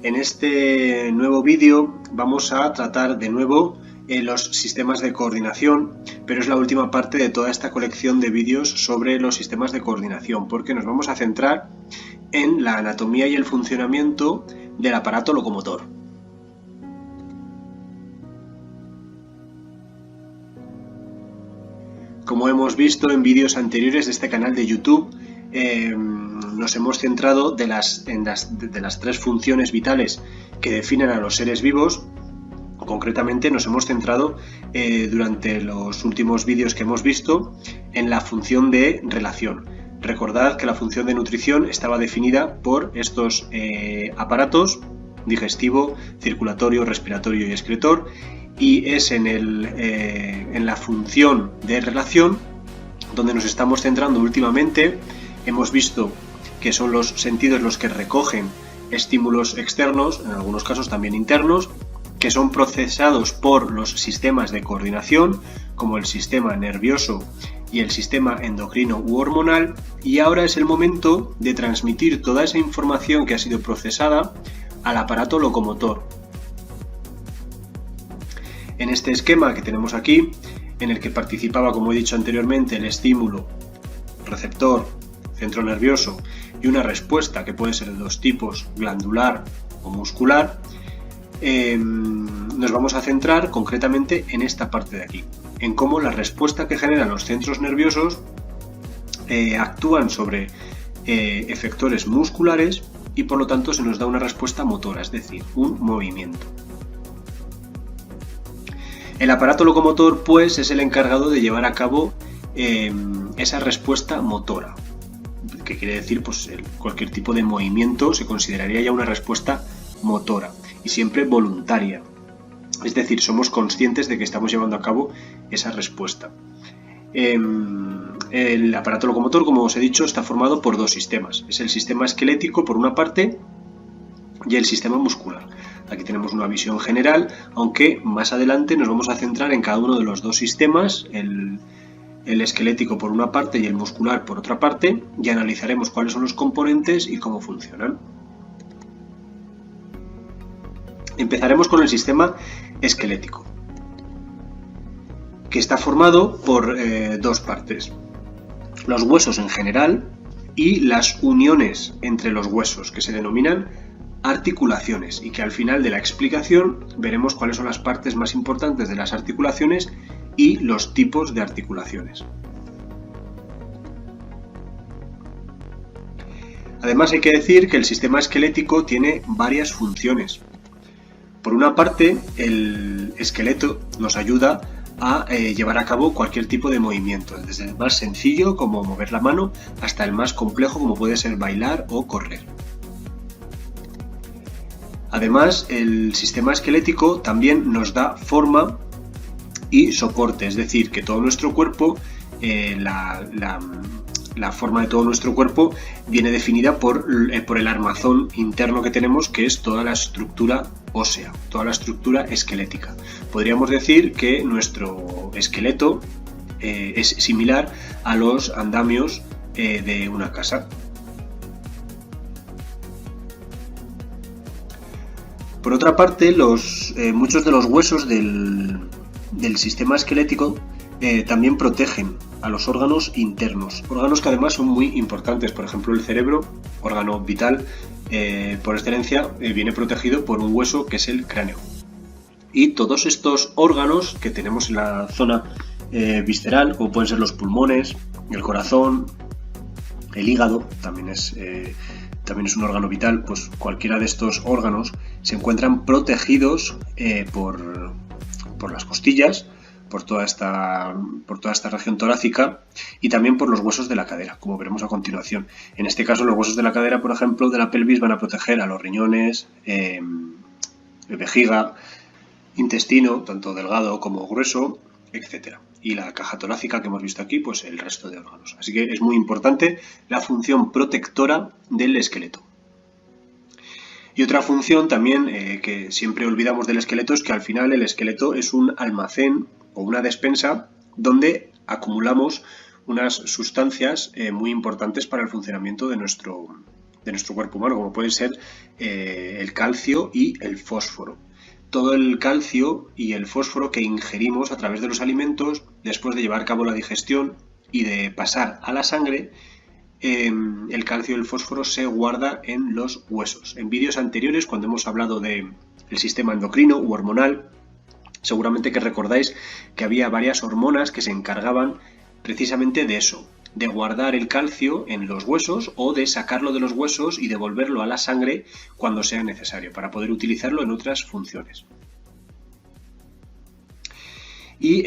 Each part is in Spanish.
En este nuevo vídeo vamos a tratar de nuevo los sistemas de coordinación, pero es la última parte de toda esta colección de vídeos sobre los sistemas de coordinación, porque nos vamos a centrar en la anatomía y el funcionamiento del aparato locomotor. Como hemos visto en vídeos anteriores de este canal de YouTube, nos hemos centrado en las tres funciones vitales que definen a los seres vivos. Concretamente nos hemos centrado durante los últimos vídeos que hemos visto en la función de relación. Recordad que la función de nutrición estaba definida por estos aparatos: digestivo, circulatorio, respiratorio y excretor, y es en la función de relación donde nos estamos centrando últimamente. Hemos visto que son los sentidos los que recogen estímulos externos, en algunos casos también internos, que son procesados por los sistemas de coordinación, como el sistema nervioso y el sistema endocrino u hormonal, y ahora es el momento de transmitir toda esa información que ha sido procesada al aparato locomotor. En este esquema que tenemos aquí, en el que participaba, como he dicho anteriormente, el estímulo, receptor, centro nervioso y una respuesta que puede ser de dos tipos, glandular o muscular, nos vamos a centrar concretamente en esta parte de aquí, en cómo la respuesta que generan los centros nerviosos actúan sobre efectores musculares y por lo tanto se nos da una respuesta motora, es decir, un movimiento. El aparato locomotor, pues, es el encargado de llevar a cabo esa respuesta motora, que quiere decir, pues, cualquier tipo de movimiento se consideraría ya una respuesta motora y siempre voluntaria. Es decir, somos conscientes de que estamos llevando a cabo esa respuesta. El aparato locomotor, como os he dicho, está formado por dos sistemas. Es el sistema esquelético por una parte y el sistema muscular. Aquí tenemos una visión general, aunque más adelante nos vamos a centrar en cada uno de los dos sistemas, el esquelético por una parte y el muscular por otra parte, y analizaremos cuáles son los componentes y cómo funcionan. Empezaremos con el sistema esquelético, que está formado por dos partes: los huesos en general y las uniones entre los huesos, que se denominan articulaciones, y que al final de la explicación veremos cuáles son las partes más importantes de las articulaciones y los tipos de articulaciones. Además, hay que decir que el sistema esquelético tiene varias funciones. Por una parte, el esqueleto nos ayuda a llevar a cabo cualquier tipo de movimiento, desde el más sencillo, como mover la mano, hasta el más complejo, como puede ser bailar o correr. Además, el sistema esquelético también nos da forma y soporte, es decir, que todo nuestro cuerpo, la forma de todo nuestro cuerpo viene definida por el armazón interno que tenemos, que es toda la estructura ósea, toda la estructura esquelética. Podríamos decir que nuestro esqueleto es similar a los andamios de una casa. Por otra parte, muchos de los huesos del sistema esquelético también protegen a los órganos internos, órganos que además son muy importantes. Por ejemplo, el cerebro, órgano vital por excelencia, viene protegido por un hueso que es el cráneo. Y todos estos órganos que tenemos en la zona visceral, como pueden ser los pulmones, el corazón, el hígado, también es un órgano vital, pues cualquiera de estos órganos se encuentran protegidos por las costillas, por toda esta región torácica, y también por los huesos de la cadera, como veremos a continuación. En este caso, los huesos de la cadera, por ejemplo, de la pelvis, van a proteger a los riñones, vejiga, intestino, tanto delgado como grueso, etc. Y la caja torácica que hemos visto aquí, pues el resto de órganos. Así que es muy importante la función protectora del esqueleto. Y otra función también que siempre olvidamos del esqueleto es que al final el esqueleto es un almacén o una despensa donde acumulamos unas sustancias muy importantes para el funcionamiento de nuestro nuestro cuerpo humano, como pueden ser el calcio y el fósforo. Todo el calcio y el fósforo que ingerimos a través de los alimentos, después de llevar a cabo la digestión y de pasar a la sangre, el calcio y el fósforo se guarda en los huesos. En vídeos anteriores, cuando hemos hablado del sistema endocrino u hormonal, seguramente que recordáis que había varias hormonas que se encargaban precisamente de eso, de guardar el calcio en los huesos o de sacarlo de los huesos y devolverlo a la sangre cuando sea necesario, para poder utilizarlo en otras funciones. Y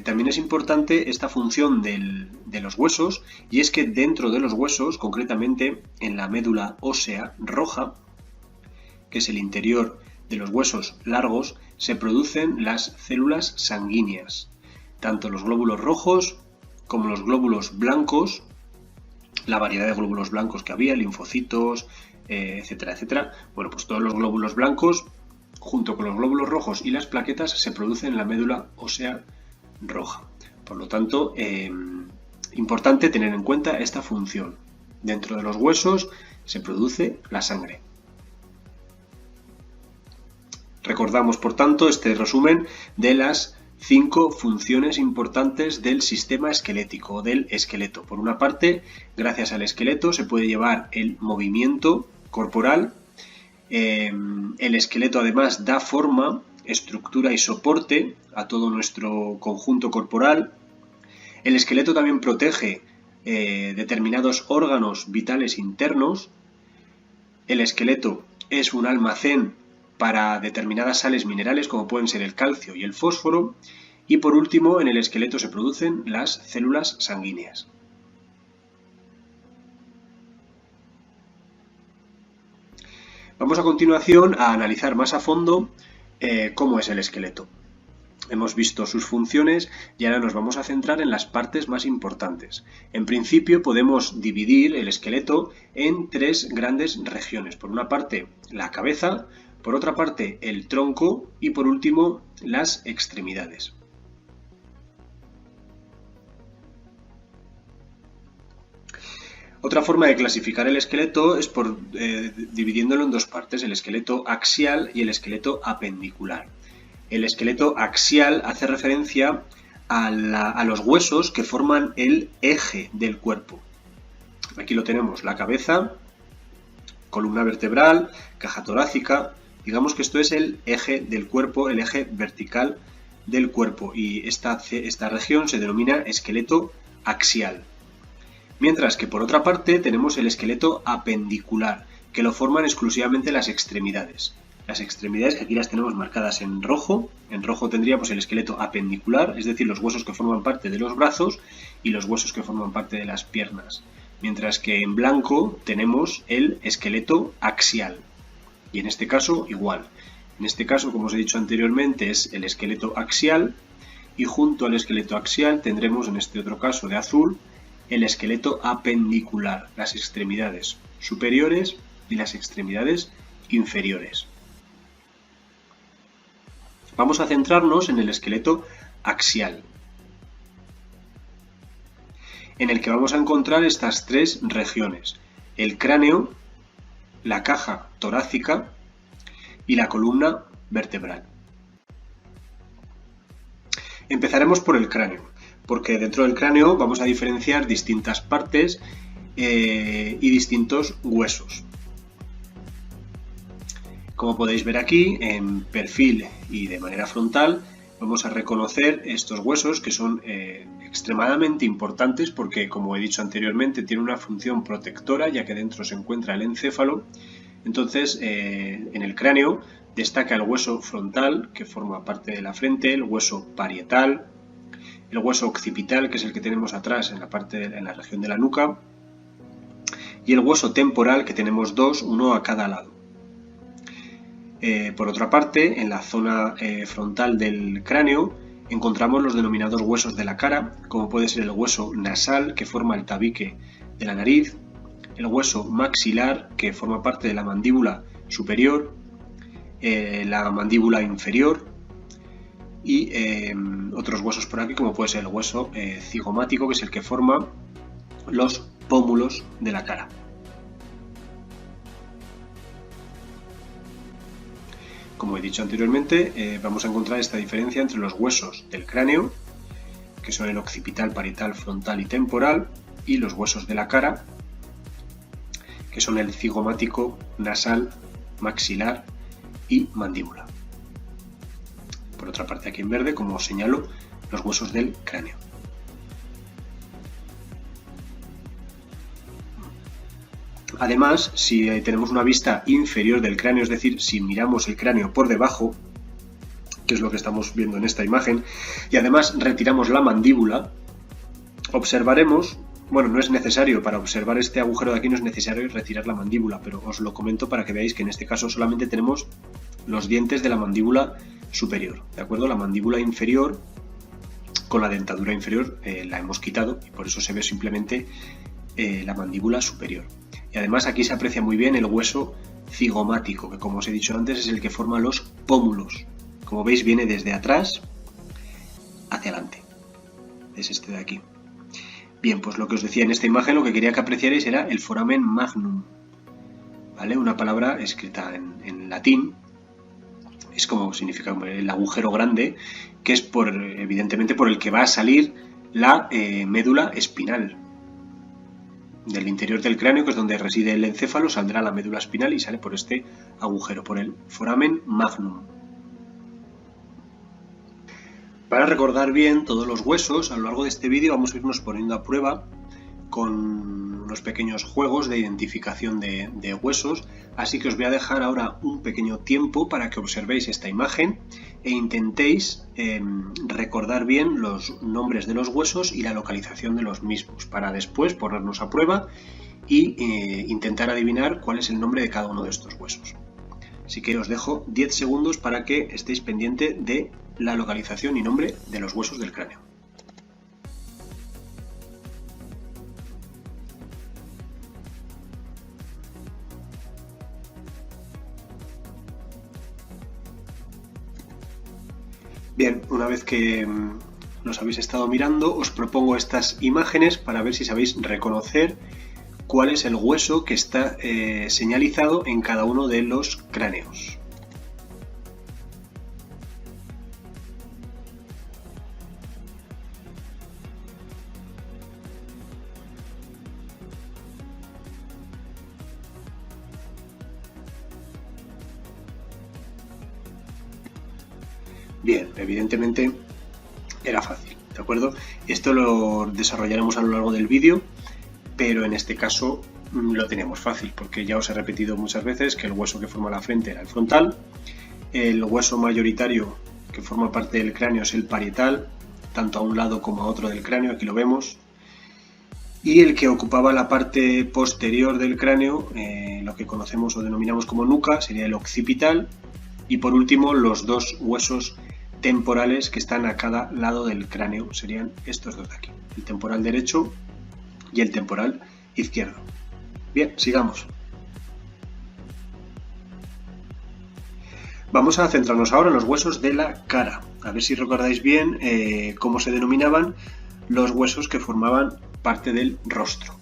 también es importante esta función de los huesos, y es que dentro de los huesos, concretamente en la médula ósea roja, que es el interior de los huesos largos, se producen las células sanguíneas, tanto los glóbulos rojos como los glóbulos blancos, la variedad de glóbulos blancos que había, linfocitos, etcétera, etcétera. Bueno, pues todos los glóbulos blancos, junto con los glóbulos rojos y las plaquetas, se producen en la médula ósea roja. Por lo tanto, importante tener en cuenta esta función. Dentro de los huesos se produce la sangre. Recordamos, por tanto, este resumen de las 5 funciones importantes del sistema esquelético o del esqueleto. Por una parte, gracias al esqueleto se puede llevar el movimiento corporal. El esqueleto además da forma, estructura y soporte a todo nuestro conjunto corporal. El esqueleto también protege determinados órganos vitales internos. El esqueleto es un almacén para determinadas sales minerales como pueden ser el calcio y el fósforo. Y por último, en el esqueleto se producen las células sanguíneas. Vamos a continuación a analizar más a fondo cómo es el esqueleto. Hemos visto sus funciones y ahora nos vamos a centrar en las partes más importantes. En principio podemos dividir el esqueleto en 3 grandes regiones. Por una parte, la cabeza, por otra parte, el tronco y por último, las extremidades. Otra forma de clasificar el esqueleto es dividiéndolo en 2 partes, el esqueleto axial y el esqueleto apendicular. El esqueleto axial hace referencia a los huesos que forman el eje del cuerpo. Aquí lo tenemos, la cabeza, columna vertebral, caja torácica. Digamos que esto es el eje del cuerpo, el eje vertical del cuerpo, y esta región se denomina esqueleto axial. Mientras que por otra parte tenemos el esqueleto apendicular, que lo forman exclusivamente las extremidades. Las extremidades, que aquí las tenemos marcadas en rojo. En rojo tendríamos el esqueleto apendicular, es decir, los huesos que forman parte de los brazos y los huesos que forman parte de las piernas. Mientras que en blanco tenemos el esqueleto axial. Y en este caso igual. En este caso, como os he dicho anteriormente, es el esqueleto axial, y junto al esqueleto axial tendremos, en este otro caso de azul, el esqueleto apendicular, las extremidades superiores y las extremidades inferiores. Vamos a centrarnos en el esqueleto axial, en el que vamos a encontrar estas 3 regiones: el cráneo, la caja torácica y la columna vertebral. Empezaremos por el cráneo, porque dentro del cráneo vamos a diferenciar distintas partes y distintos huesos. Como podéis ver aquí, en perfil y de manera frontal, vamos a reconocer estos huesos que son extremadamente importantes porque, como he dicho anteriormente, tienen una función protectora, ya que dentro se encuentra el encéfalo. Entonces, en el cráneo destaca el hueso frontal, que forma parte de la frente, el hueso parietal, el hueso occipital, que es el que tenemos atrás en la región de la nuca, y el hueso temporal, que tenemos 2, uno a cada lado. Por otra parte, en la zona frontal del cráneo encontramos los denominados huesos de la cara, como puede ser el hueso nasal, que forma el tabique de la nariz, el hueso maxilar, que forma parte de la mandíbula superior, la mandíbula inferior, y otros huesos por aquí, como puede ser el hueso cigomático, que es el que forma los pómulos de la cara. como he dicho anteriormente, vamos a encontrar esta diferencia entre los huesos del cráneo, que son el occipital, parietal, frontal y temporal, y los huesos de la cara, que son el cigomático, nasal, maxilar y mandíbula. Por otra parte, aquí en verde, como os señalo, los huesos del cráneo. Además, si tenemos una vista inferior del cráneo, es decir, si miramos el cráneo por debajo, que es lo que estamos viendo en esta imagen, y además retiramos la mandíbula, observaremos, bueno, no es necesario, para observar este agujero de aquí no es necesario retirar la mandíbula, pero os lo comento para que veáis que en este caso solamente tenemos los dientes de la mandíbula superior, ¿de acuerdo? La mandíbula inferior con la dentadura inferior la hemos quitado y por eso se ve simplemente la mandíbula superior. Y además aquí se aprecia muy bien el hueso cigomático, que como os he dicho antes es el que forma los pómulos. Como veis viene desde atrás hacia adelante. Es este de aquí. Bien, pues lo que os decía en esta imagen, lo que quería que apreciarais era el foramen magnum, ¿vale? Una palabra escrita en latín, es como significa el agujero grande, que es evidentemente por el que va a salir la médula espinal. Del interior del cráneo, que es donde reside el encéfalo, saldrá la médula espinal y sale por este agujero, por el foramen magnum. Para recordar bien todos los huesos, a lo largo de este vídeo vamos a irnos poniendo a prueba con unos pequeños juegos de identificación de huesos, así que os voy a dejar ahora un pequeño tiempo para que observéis esta imagen e intentéis recordar bien los nombres de los huesos y la localización de los mismos, para después ponernos a prueba e intentar adivinar cuál es el nombre de cada uno de estos huesos. Así que os dejo 10 segundos para que estéis pendiente de la localización y nombre de los huesos del cráneo. Bien, una vez que los habéis estado mirando, os propongo estas imágenes para ver si sabéis reconocer cuál es el hueso que está señalizado en cada uno de los cráneos. Bien, evidentemente era fácil, ¿de acuerdo? Esto lo desarrollaremos a lo largo del vídeo, pero en este caso lo teníamos fácil, porque ya os he repetido muchas veces que el hueso que forma la frente era el frontal, el hueso mayoritario que forma parte del cráneo es el parietal, tanto a un lado como a otro del cráneo, aquí lo vemos, y el que ocupaba la parte posterior del cráneo, lo que conocemos o denominamos como nuca, sería el occipital, y por último los dos huesos temporales que están a cada lado del cráneo serían estos dos de aquí, el temporal derecho y el temporal izquierdo. Bien, sigamos. Vamos a centrarnos ahora en los huesos de la cara, a ver si recordáis bien cómo se denominaban los huesos que formaban parte del rostro.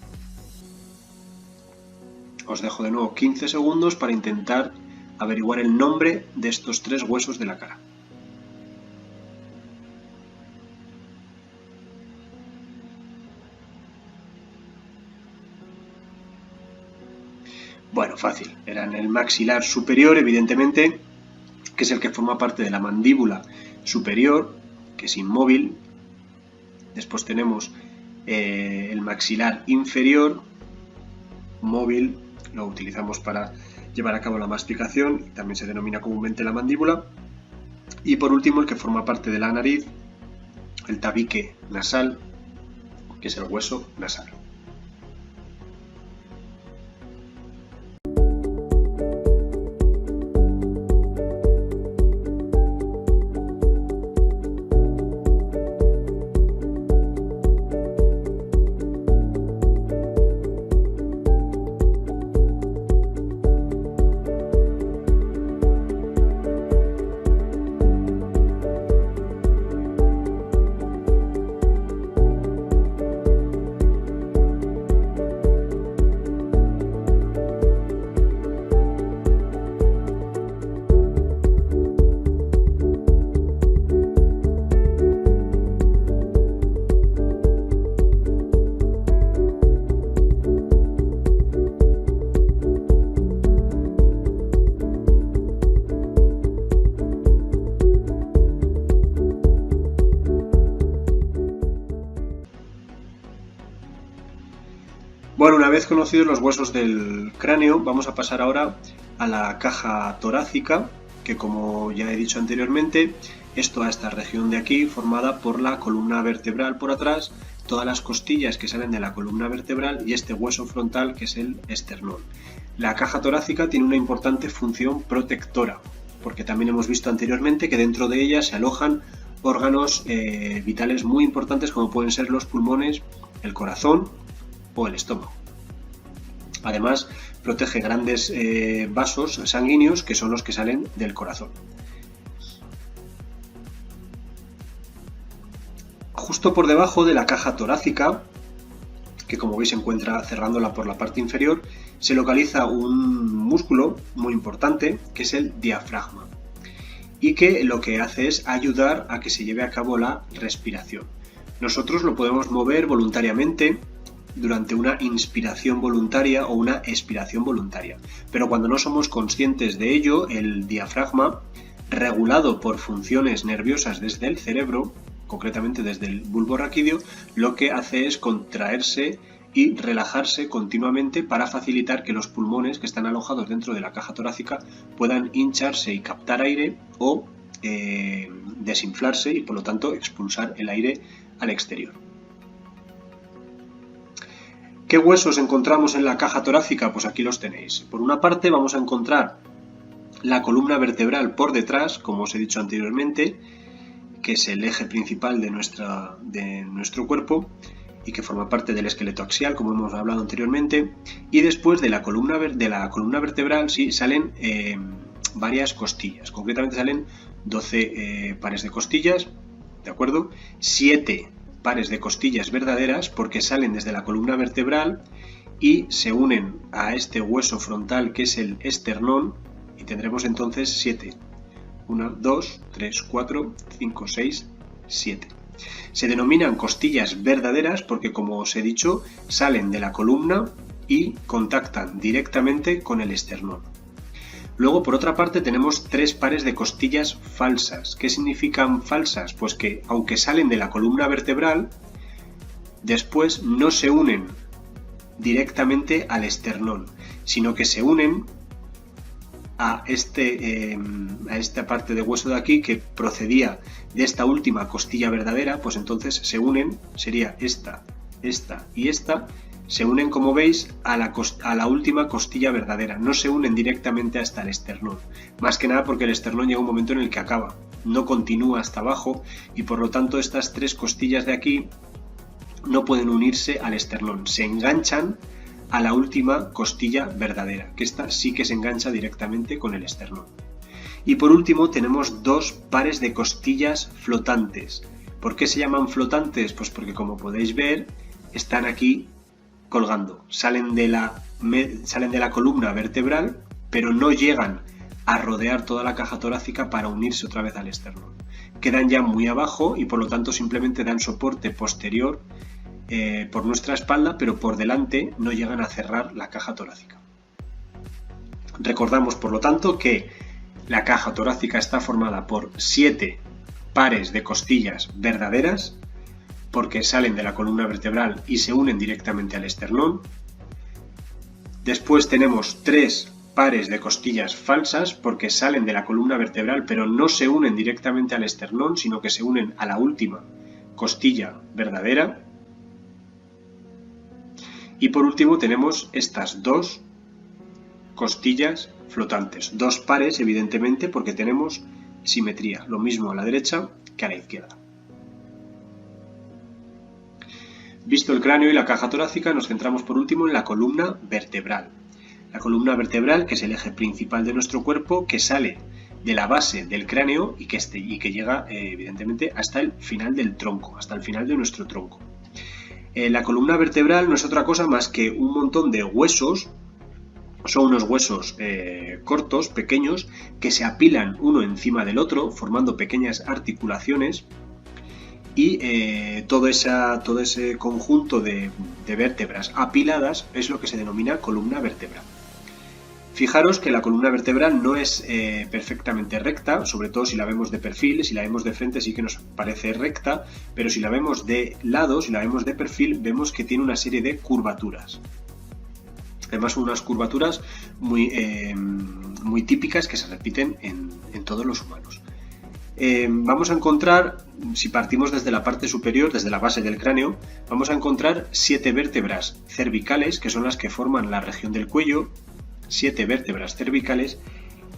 Os dejo de nuevo 15 segundos para intentar averiguar el nombre de estos tres huesos de la cara. Bueno, fácil. Eran el maxilar superior, evidentemente, que es el que forma parte de la mandíbula superior, que es inmóvil. Después tenemos el maxilar inferior, móvil, lo utilizamos para llevar a cabo la masticación, también se denomina comúnmente la mandíbula. Y por último, el que forma parte de la nariz, el tabique nasal, que es el hueso nasal. Bueno, una vez conocidos los huesos del cráneo, vamos a pasar ahora a la caja torácica, que como ya he dicho anteriormente, es toda esta región de aquí formada por la columna vertebral por atrás, todas las costillas que salen de la columna vertebral y este hueso frontal que es el esternón. La caja torácica tiene una importante función protectora, porque también hemos visto anteriormente que dentro de ella se alojan órganos vitales muy importantes como pueden ser los pulmones, el corazón o el estómago. Además, protege grandes vasos sanguíneos que son los que salen del corazón. Justo por debajo de la caja torácica, que como veis se encuentra cerrándola por la parte inferior, se localiza un músculo muy importante que es el diafragma y que lo que hace es ayudar a que se lleve a cabo la respiración. Nosotros lo podemos mover voluntariamente durante una inspiración voluntaria o una expiración voluntaria, pero cuando no somos conscientes de ello, el diafragma, regulado por funciones nerviosas desde el cerebro, concretamente desde el bulbo raquídeo, lo que hace es contraerse y relajarse continuamente para facilitar que los pulmones que están alojados dentro de la caja torácica puedan hincharse y captar aire o desinflarse y por lo tanto expulsar el aire al exterior. ¿Qué huesos encontramos en la caja torácica? Pues aquí los tenéis. Por una parte vamos a encontrar la columna vertebral por detrás, como os he dicho anteriormente, que es el eje principal de nuestro cuerpo y que forma parte del esqueleto axial, como hemos hablado anteriormente. Y después de la columna vertebral sí salen varias costillas. Concretamente salen 12 pares de costillas, ¿de acuerdo? 7 pares de costillas verdaderas porque salen desde la columna vertebral y se unen a este hueso frontal que es el esternón y tendremos entonces 7. 1, 2, 3, 4, 5, 6, 7. Se denominan costillas verdaderas porque, como os he dicho, salen de la columna y contactan directamente con el esternón. Luego, por otra parte, tenemos 3 pares de costillas falsas. ¿Qué significan falsas? Pues que, aunque salen de la columna vertebral, después no se unen directamente al esternón, sino que se unen a esta parte de hueso de aquí que procedía de esta última costilla verdadera, pues entonces se unen, sería esta y esta, se unen, como veis, a la última costilla verdadera, no se unen directamente hasta el esternón, más que nada porque el esternón llega un momento en el que acaba, no continúa hasta abajo y por lo tanto estas 3 costillas de aquí no pueden unirse al esternón, se enganchan a la última costilla verdadera, que esta sí que se engancha directamente con el esternón. Y por último tenemos 2 pares de costillas flotantes. ¿Por qué se llaman flotantes? Pues porque, como podéis ver, están aquí colgando, salen de la columna vertebral, pero no llegan a rodear toda la caja torácica para unirse otra vez al esternón. Quedan ya muy abajo y por lo tanto simplemente dan soporte posterior por nuestra espalda, pero por delante no llegan a cerrar la caja torácica. Recordamos, por lo tanto, que la caja torácica está formada por 7 pares de costillas verdaderas, porque salen de la columna vertebral y se unen directamente al esternón. Después tenemos 3 pares de costillas falsas, porque salen de la columna vertebral, pero no se unen directamente al esternón, sino que se unen a la última costilla verdadera. Y por último tenemos estas 2 costillas flotantes, 2 pares evidentemente porque tenemos simetría, lo mismo a la derecha que a la izquierda. Visto el cráneo y la caja torácica, nos centramos por último en la columna vertebral. La columna vertebral, que es el eje principal de nuestro cuerpo, que sale de la base del cráneo y que llega evidentemente hasta el final del tronco, hasta el final de nuestro tronco. La columna vertebral no es otra cosa más que un montón de huesos, son unos huesos cortos, pequeños, que se apilan uno encima del otro, formando pequeñas articulaciones, y todo ese conjunto de vértebras apiladas es lo que se denomina columna vertebral. Fijaros que la columna vertebral no es perfectamente recta, sobre todo si la vemos de perfil. Si la vemos de frente sí que nos parece recta, pero si la vemos de lado, si la vemos de perfil, vemos que tiene una serie de curvaturas. Además son unas curvaturas muy típicas que se repiten en todos los humanos. Vamos a encontrar, si partimos desde la parte superior, desde la base del cráneo, vamos a encontrar 7 vértebras cervicales, que son las que forman la región del cuello, 7 vértebras cervicales,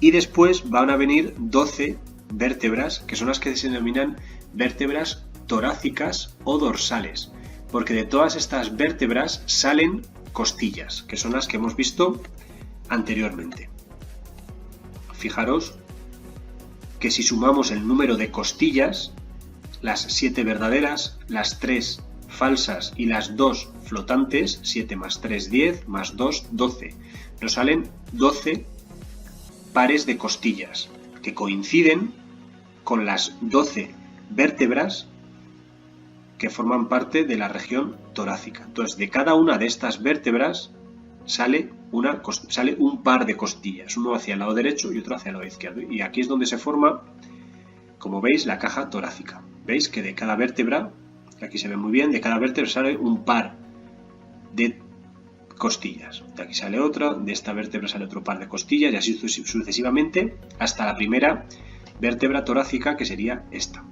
y después van a venir 12 vértebras, que son las que se denominan vértebras torácicas o dorsales, porque de todas estas vértebras salen costillas, que son las que hemos visto anteriormente. Fijaros que si sumamos el número de costillas, las 7 verdaderas, las 3 falsas y las 2 flotantes, 7 más 3, 10, más 2, 12, nos salen 12 pares de costillas, que coinciden con las 12 vértebras que forman parte de la región torácica. Entonces, de cada una de estas vértebras sale un par de costillas, uno hacia el lado derecho y otro hacia el lado izquierdo. Y aquí es donde se forma, como veis, la caja torácica. Veis que de cada vértebra, aquí se ve muy bien, de cada vértebra sale un par de costillas. De aquí sale otra, de esta vértebra sale otro par de costillas y así sucesivamente hasta la primera vértebra torácica, que sería esta.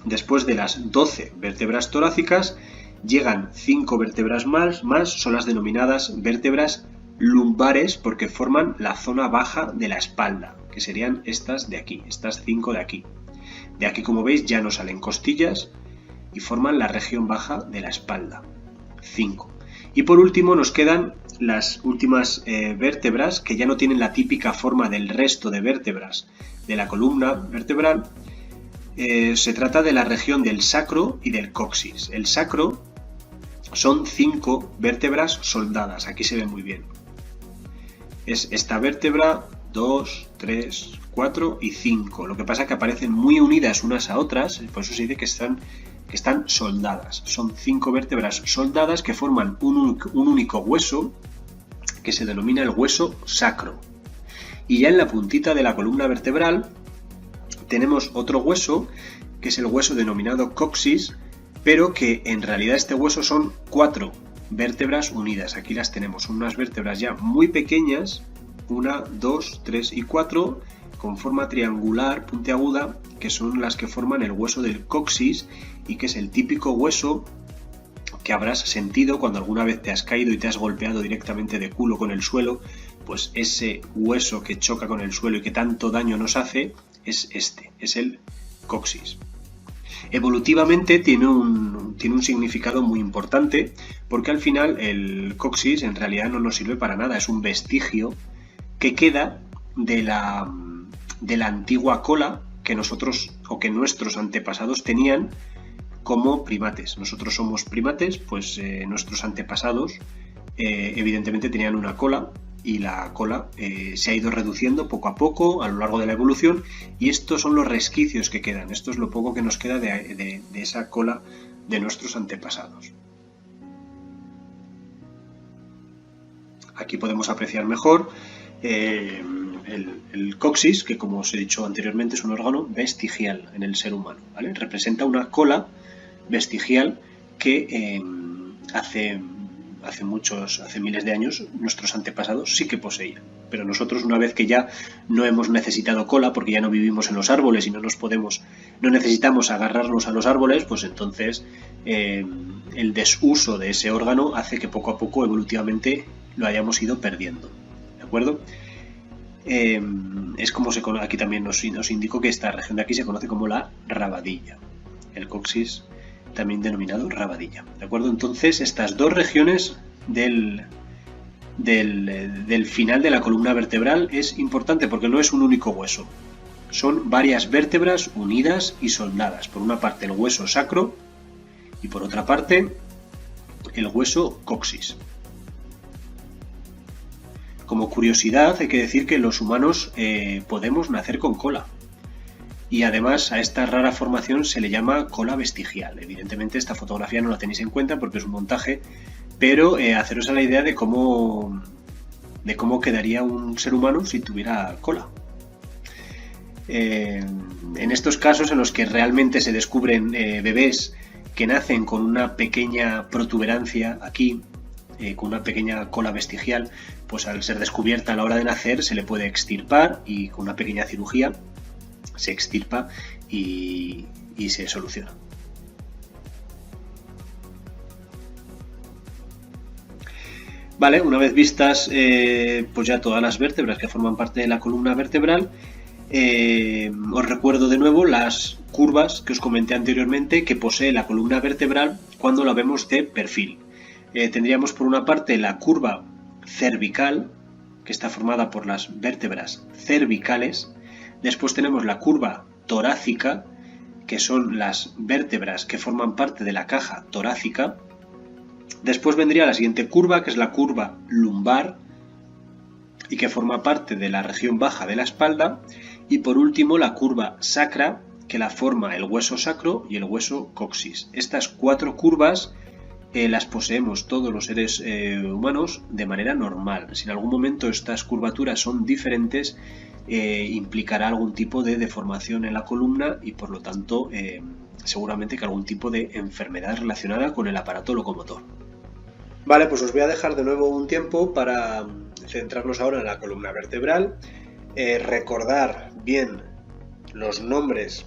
Después de las 12 vértebras torácicas llegan 5 vértebras más, son las denominadas vértebras lumbares, porque forman la zona baja de la espalda, que serían estas de aquí, estas 5 de aquí. De aquí, como veis, ya no salen costillas y forman la región baja de la espalda, 5. Y por último nos quedan las últimas vértebras, que ya no tienen la típica forma del resto de vértebras de la columna vertebral. Se trata de la región del sacro y del coxis. El sacro son 5 vértebras soldadas, aquí se ve muy bien. Es esta vértebra, 2, 3, 4 y 5. Lo que pasa es que aparecen muy unidas unas a otras, por eso se dice que están soldadas. Son 5 vértebras soldadas que forman un único hueso, que se denomina el hueso sacro. Y ya en la puntita de la columna vertebral tenemos otro hueso, que es el hueso denominado coxis, pero que en realidad este hueso son 4 vértebras unidas. Aquí las tenemos, son unas vértebras ya muy pequeñas, 1, 2, 3 y 4, con forma triangular, puntiaguda, que son las que forman el hueso del coxis y que es el típico hueso que habrás sentido cuando alguna vez te has caído y te has golpeado directamente de culo con el suelo. Pues ese hueso que choca con el suelo y que tanto daño nos hace es este, es el coxis. Evolutivamente tiene un significado muy importante, porque al final el coxis en realidad no nos sirve para nada, es un vestigio que queda de la antigua cola que nosotros o que nuestros antepasados tenían como primates. Nosotros somos primates, pues nuestros antepasados evidentemente tenían una cola, y la cola se ha ido reduciendo poco a poco a lo largo de la evolución, y estos son los resquicios que quedan. Esto es lo poco que nos queda de esa cola de nuestros antepasados. Aquí podemos apreciar mejor el coxis, que como os he dicho anteriormente es un órgano vestigial en el ser humano, ¿vale? Representa una cola vestigial que hace miles de años nuestros antepasados sí que poseían, pero nosotros, una vez que ya no hemos necesitado cola porque ya no vivimos en los árboles y no necesitamos agarrarnos a los árboles, pues entonces el desuso de ese órgano hace que poco a poco evolutivamente lo hayamos ido perdiendo, ¿de acuerdo? Es como aquí también nos indicó que esta región de aquí se conoce como la rabadilla, el coxis también denominado rabadilla, ¿de acuerdo? Entonces estas dos regiones del final de la columna vertebral es importante porque no es un único hueso, son varias vértebras unidas y soldadas. Por una parte el hueso sacro y por otra parte el hueso coxis. Como curiosidad hay que decir que los humanos podemos nacer con cola. Y además a esta rara formación se le llama cola vestigial. Evidentemente esta fotografía no la tenéis en cuenta porque es un montaje, pero haceros a la idea de cómo quedaría un ser humano si tuviera cola. En estos casos en los que realmente se descubren bebés que nacen con una pequeña protuberancia aquí, con una pequeña cola vestigial, pues al ser descubierta a la hora de nacer se le puede extirpar y con una pequeña cirugía se extirpa y se soluciona. Vale, una vez vistas pues ya todas las vértebras que forman parte de la columna vertebral, os recuerdo de nuevo las curvas que os comenté anteriormente que posee la columna vertebral cuando la vemos de perfil. Tendríamos por una parte la curva cervical, que está formada por las vértebras cervicales. Después tenemos la curva torácica, que son las vértebras que forman parte de la caja torácica. Después vendría la siguiente curva, que es la curva lumbar y que forma parte de la región baja de la espalda. Y por último la curva sacra, que la forma el hueso sacro y el hueso coxis. Estas 4 curvas las poseemos todos los seres humanos de manera normal. Si en algún momento estas curvaturas son diferentes, implicará algún tipo de deformación en la columna y por lo tanto seguramente que algún tipo de enfermedad relacionada con el aparato locomotor. Vale, pues os voy a dejar de nuevo un tiempo para centrarnos ahora en la columna vertebral, recordar bien los nombres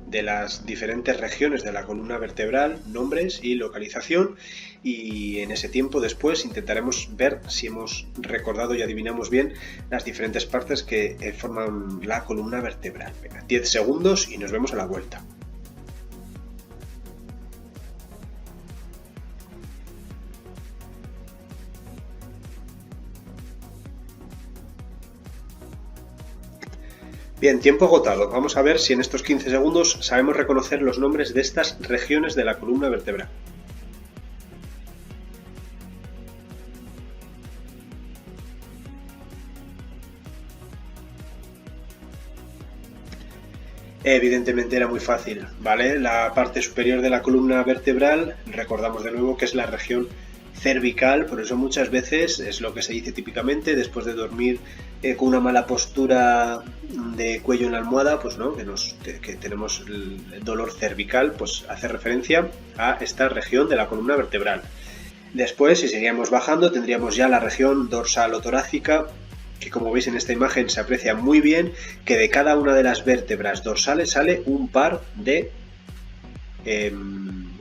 de las diferentes regiones de la columna vertebral, nombres y localización, y en ese tiempo después intentaremos ver si hemos recordado y adivinamos bien las diferentes partes que forman la columna vertebral. Venga, 10 segundos y nos vemos a la vuelta. Bien, tiempo agotado. Vamos a ver si en estos 15 segundos sabemos reconocer los nombres de estas regiones de la columna vertebral. Evidentemente era muy fácil, ¿vale? La parte superior de la columna vertebral, recordamos de nuevo que es la región cervical, por eso muchas veces es lo que se dice típicamente después de dormir con una mala postura de cuello en la almohada, pues no, que tenemos el dolor cervical, pues hace referencia a esta región de la columna vertebral. Después, si seguíamos bajando, tendríamos ya la región dorsal o torácica, que como veis en esta imagen se aprecia muy bien que de cada una de las vértebras dorsales sale un par de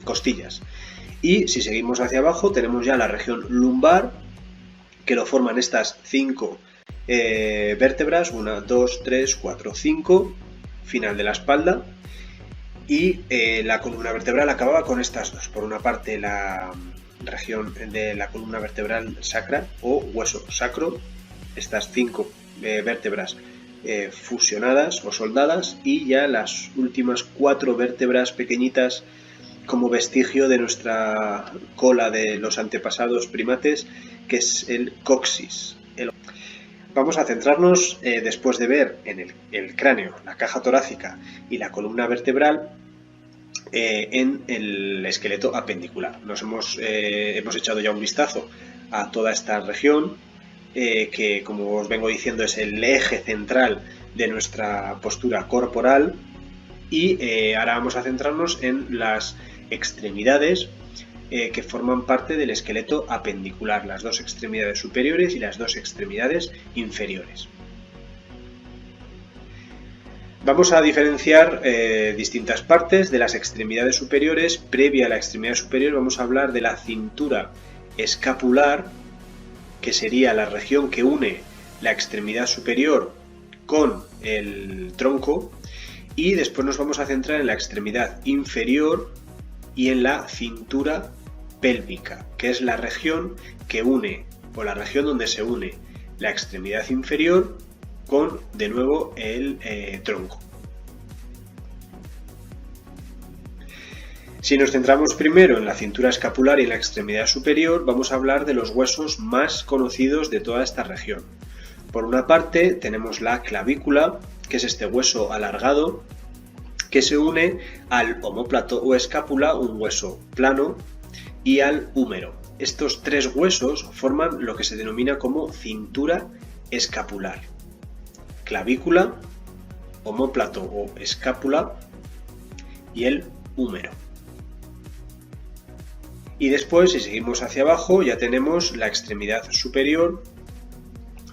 costillas. Y si seguimos hacia abajo tenemos ya la región lumbar, que lo forman estas 5 vértebras, 1, 2, 3, 4, 5, final de la espalda, y la columna vertebral acababa con estas dos. Por una parte la región de la columna vertebral sacra o hueso sacro, estas 5 vértebras fusionadas o soldadas, y ya las últimas 4 vértebras pequeñitas como vestigio de nuestra cola de los antepasados primates, que es el coxis. Vamos a centrarnos, después de ver en el cráneo, la caja torácica y la columna vertebral, en el esqueleto apendicular. Hemos echado ya un vistazo a toda esta región, que como os vengo diciendo es el eje central de nuestra postura corporal, y ahora vamos a centrarnos en las extremidades que forman parte del esqueleto apendicular, las 2 extremidades superiores y las 2 extremidades inferiores. Vamos a diferenciar distintas partes de las extremidades superiores. Previa a la extremidad superior vamos a hablar de la cintura escapular, que sería la región que une la extremidad superior con el tronco, y después nos vamos a centrar en la extremidad inferior y en la cintura pélvica, que es la región que une, o la región donde se une la extremidad inferior con, de nuevo, el tronco. Si nos centramos primero en la cintura escapular y en la extremidad superior, vamos a hablar de los huesos más conocidos de toda esta región. Por una parte tenemos la clavícula, que es este hueso alargado que se une al omóplato o escápula, un hueso plano, y al húmero. Estos 3 huesos forman lo que se denomina como cintura escapular. Clavícula, omóplato o escápula y el húmero. Y después, si seguimos hacia abajo, ya tenemos la extremidad superior,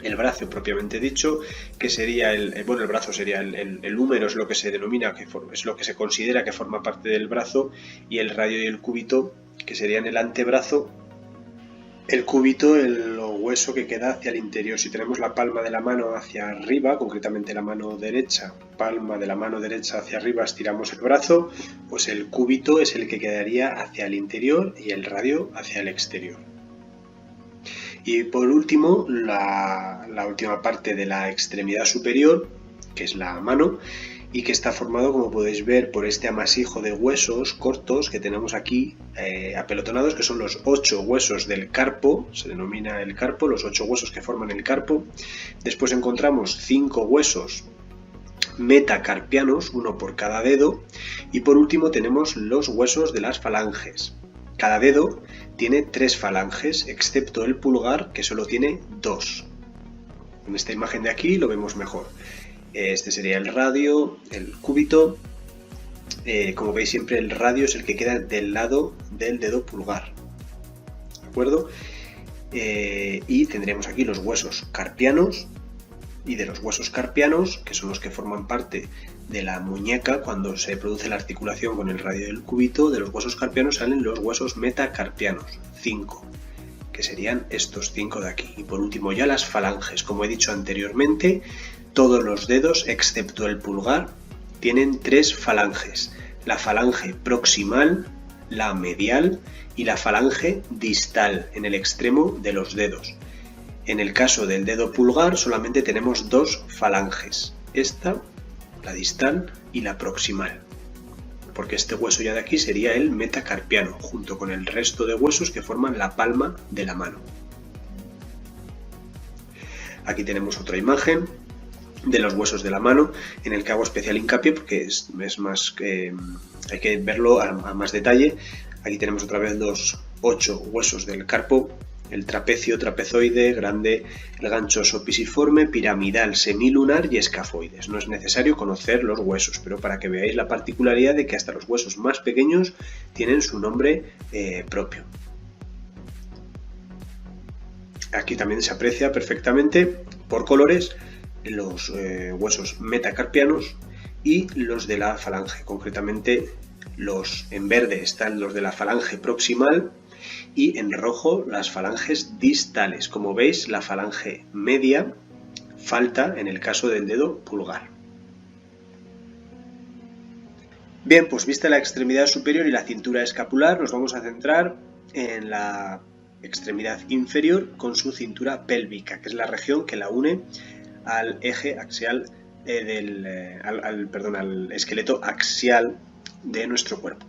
el brazo propiamente dicho, que sería el brazo sería el húmero, es lo que se denomina, es lo que se considera que forma parte del brazo, y el radio y el cúbito, que serían el antebrazo, el cúbito, el hueso que queda hacia el interior. Si tenemos la palma de la mano hacia arriba, concretamente la mano derecha, palma de la mano derecha hacia arriba, estiramos el brazo, pues el cúbito es el que quedaría hacia el interior y el radio hacia el exterior. Y por último, la última parte de la extremidad superior, que es la mano, y que está formado, como podéis ver, por este amasijo de huesos cortos que tenemos aquí apelotonados, que son los 8 huesos del carpo, se denomina el carpo, los 8 huesos que forman el carpo. Después encontramos 5 huesos metacarpianos, uno por cada dedo, y por último tenemos los huesos de las falanges. Cada dedo tiene 3 falanges, excepto el pulgar, que solo tiene 2. En esta imagen de aquí lo vemos mejor. Este sería el radio, el cúbito. Como veis, siempre el radio es el que queda del lado del dedo pulgar. ¿De acuerdo? Y tendremos aquí los huesos carpianos. Y de los huesos carpianos, que son los que forman parte de la muñeca cuando se produce la articulación con el radio del cúbito, de los huesos carpianos salen los huesos metacarpianos, 5, que serían estos 5 de aquí. Y por último ya las falanges. Como he dicho anteriormente, todos los dedos, excepto el pulgar, tienen 3 falanges. La falange proximal, la medial y la falange distal en el extremo de los dedos. En el caso del dedo pulgar solamente tenemos 2 falanges, esta, la distal y la proximal, porque este hueso ya de aquí sería el metacarpiano, junto con el resto de huesos que forman la palma de la mano. Aquí tenemos otra imagen de los huesos de la mano, en el que hago especial hincapié porque es más que hay que verlo a más detalle. Aquí tenemos otra vez los 8 huesos del carpo: el trapecio, trapezoide, grande, el ganchoso, pisiforme, piramidal, semilunar y escafoides. No es necesario conocer los huesos, pero para que veáis la particularidad de que hasta los huesos más pequeños tienen su nombre propio. Aquí también se aprecia perfectamente por colores los huesos metacarpianos y los de la falange. Concretamente, en verde están los de la falange proximal y en rojo las falanges distales. Como veis, la falange media falta en el caso del dedo pulgar. Bien, pues vista la extremidad superior y la cintura escapular, nos vamos a centrar en la extremidad inferior con su cintura pélvica, que es la región que la une al eje axial al esqueleto axial de nuestro cuerpo.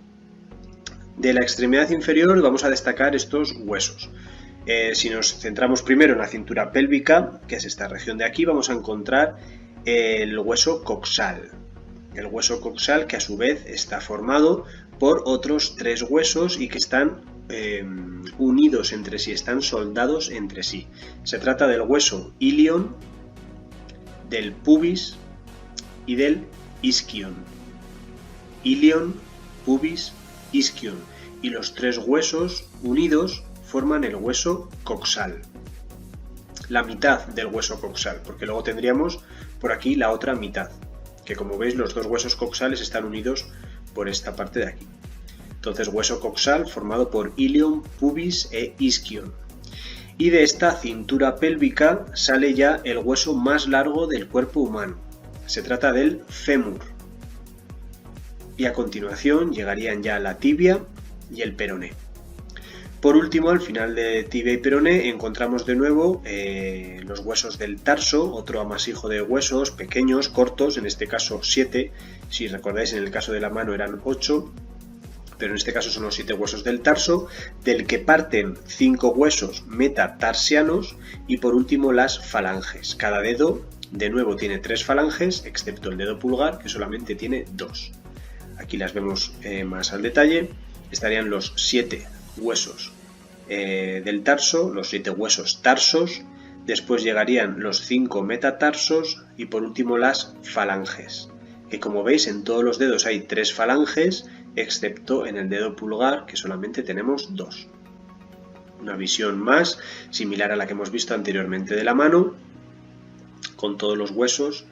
De la extremidad inferior vamos a destacar estos huesos. Si nos centramos primero en la cintura pélvica, que es esta región de aquí, vamos a encontrar el hueso coxal. El hueso coxal, que a su vez está formado por otros 3 huesos y que están unidos entre sí, están soldados entre sí. Se trata del hueso ilion, del pubis y del isquion. Ilion, pubis, isquion, y los 3 huesos unidos forman el hueso coxal, la mitad del hueso coxal, porque luego tendríamos por aquí la otra mitad, que como veis los 2 huesos coxales están unidos por esta parte de aquí. Entonces, hueso coxal formado por ilion, pubis e isquion. Y de esta cintura pélvica sale ya el hueso más largo del cuerpo humano. Se trata del fémur. Y a continuación llegarían ya la tibia y el peroné. Por último, al final de tibia y peroné encontramos de nuevo los huesos del tarso, otro amasijo de huesos pequeños, cortos, en este caso 7, si recordáis en el caso de la mano eran 8, pero en este caso son los 7 huesos del tarso, del que parten 5 huesos metatarsianos y por último las falanges. Cada dedo de nuevo tiene 3 falanges, excepto el dedo pulgar, que solamente tiene 2. Aquí las vemos más al detalle. Estarían los 7 huesos del tarso, los 7 huesos tarsos, después llegarían los 5 metatarsos y por último las falanges, que como veis en todos los dedos hay 3 falanges excepto en el dedo pulgar, que solamente tenemos 2. Una visión más similar a la que hemos visto anteriormente de la mano, con todos los huesos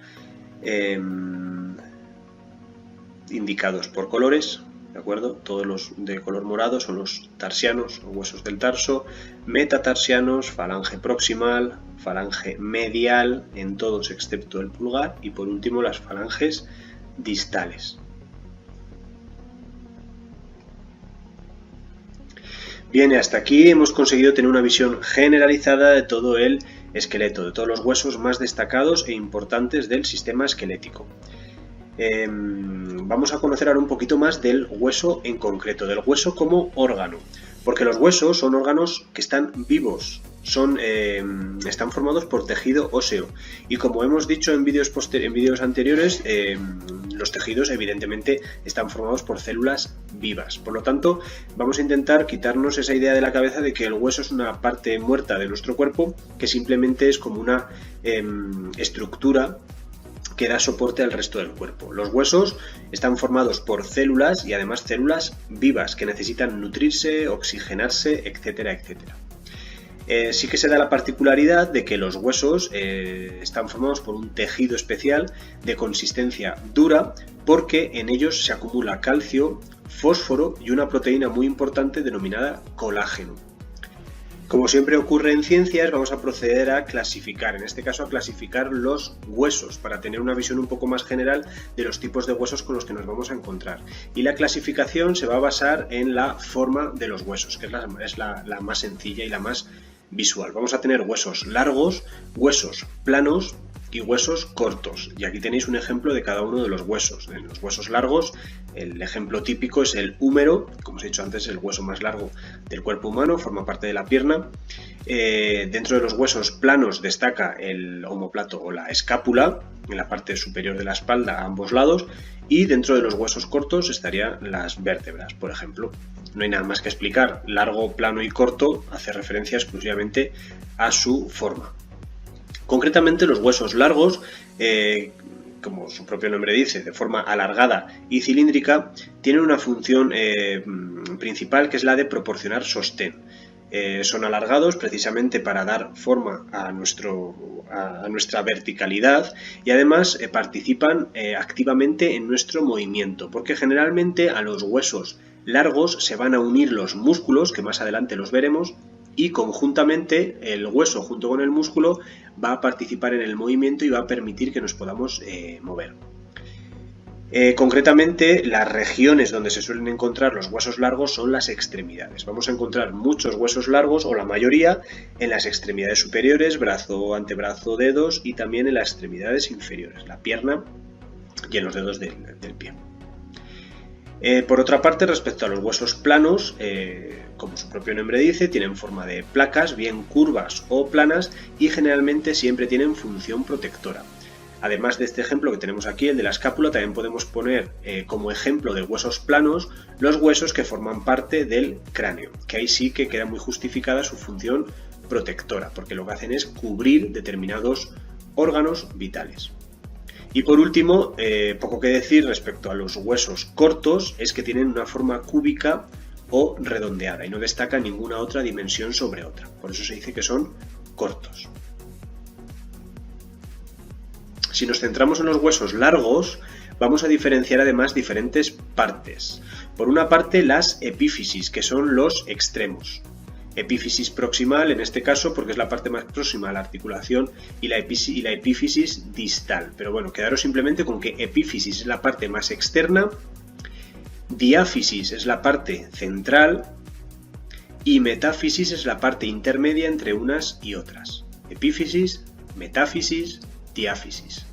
indicados por colores, ¿de acuerdo? Todos los de color morado son los tarsianos o huesos del tarso, metatarsianos, falange proximal, falange medial, en todos excepto el pulgar, y por último las falanges distales. Bien, hasta aquí hemos conseguido tener una visión generalizada de todo el esqueleto, de todos los huesos más destacados e importantes del sistema esquelético. Vamos a conocer ahora un poquito más del hueso en concreto, del hueso como órgano, porque los huesos son órganos que están vivos, están formados por tejido óseo, y como hemos dicho en vídeos anteriores, los tejidos evidentemente están formados por células vivas. Por lo tanto, vamos a intentar quitarnos esa idea de la cabeza de que el hueso es una parte muerta de nuestro cuerpo, que simplemente es como una estructura que da soporte al resto del cuerpo. Los huesos están formados por células, y además células vivas que necesitan nutrirse, oxigenarse, etcétera, etcétera. Sí que se da la particularidad de que los huesos están formados por un tejido especial de consistencia dura, porque en ellos se acumula calcio, fósforo y una proteína muy importante denominada colágeno. Como siempre ocurre en ciencias, vamos a proceder a clasificar, en este caso a clasificar los huesos, para tener una visión un poco más general de los tipos de huesos con los que nos vamos a encontrar. Y la clasificación se va a basar en la forma de los huesos, que es la más sencilla y la más visual. Vamos a tener huesos largos, huesos planos y huesos cortos. Y aquí tenéis un ejemplo de cada uno de los huesos. En los huesos largos, el ejemplo típico es el húmero, como os he dicho antes, el hueso más largo del cuerpo humano, forma parte de la pierna. Dentro de los huesos planos destaca el omóplato o la escápula, en la parte superior de la espalda a ambos lados, y dentro de los huesos cortos estarían las vértebras, por ejemplo. No hay nada más que explicar, largo, plano y corto hace referencia exclusivamente a su forma. Concretamente, los huesos largos, como su propio nombre dice, de forma alargada y cilíndrica, tienen una función principal, que es la de proporcionar sostén. Son alargados precisamente para dar forma a nuestra verticalidad, y además participan activamente en nuestro movimiento, porque generalmente a los huesos largos se van a unir los músculos, que más adelante los veremos, y conjuntamente el hueso junto con el músculo va a participar en el movimiento y va a permitir que nos podamos mover. Concretamente, las regiones donde se suelen encontrar los huesos largos son las extremidades. Vamos a encontrar muchos huesos largos, o la mayoría, en las extremidades superiores, brazo, antebrazo, dedos, y también en las extremidades inferiores, la pierna y en los dedos del pie. Por otra parte, respecto a los huesos planos, como su propio nombre dice, tienen forma de placas, bien curvas o planas, y generalmente siempre tienen función protectora. Además de este ejemplo que tenemos aquí, el de la escápula, también podemos poner como ejemplo de huesos planos los huesos que forman parte del cráneo, que ahí sí que queda muy justificada su función protectora, porque lo que hacen es cubrir determinados órganos vitales. Y por último, poco que decir respecto a los huesos cortos, es que tienen una forma cúbica o redondeada y no destaca ninguna otra dimensión sobre otra. Por eso se dice que son cortos. Si nos centramos en los huesos largos, vamos a diferenciar además diferentes partes. Por una parte, las epífisis, que son los extremos. Epífisis proximal, en este caso, porque es la parte más próxima a la articulación, y la epífisis distal. Pero bueno, quedaros simplemente con que epífisis es la parte más externa, diáfisis es la parte central y metáfisis es la parte intermedia entre unas y otras. Epífisis, metáfisis, diáfisis.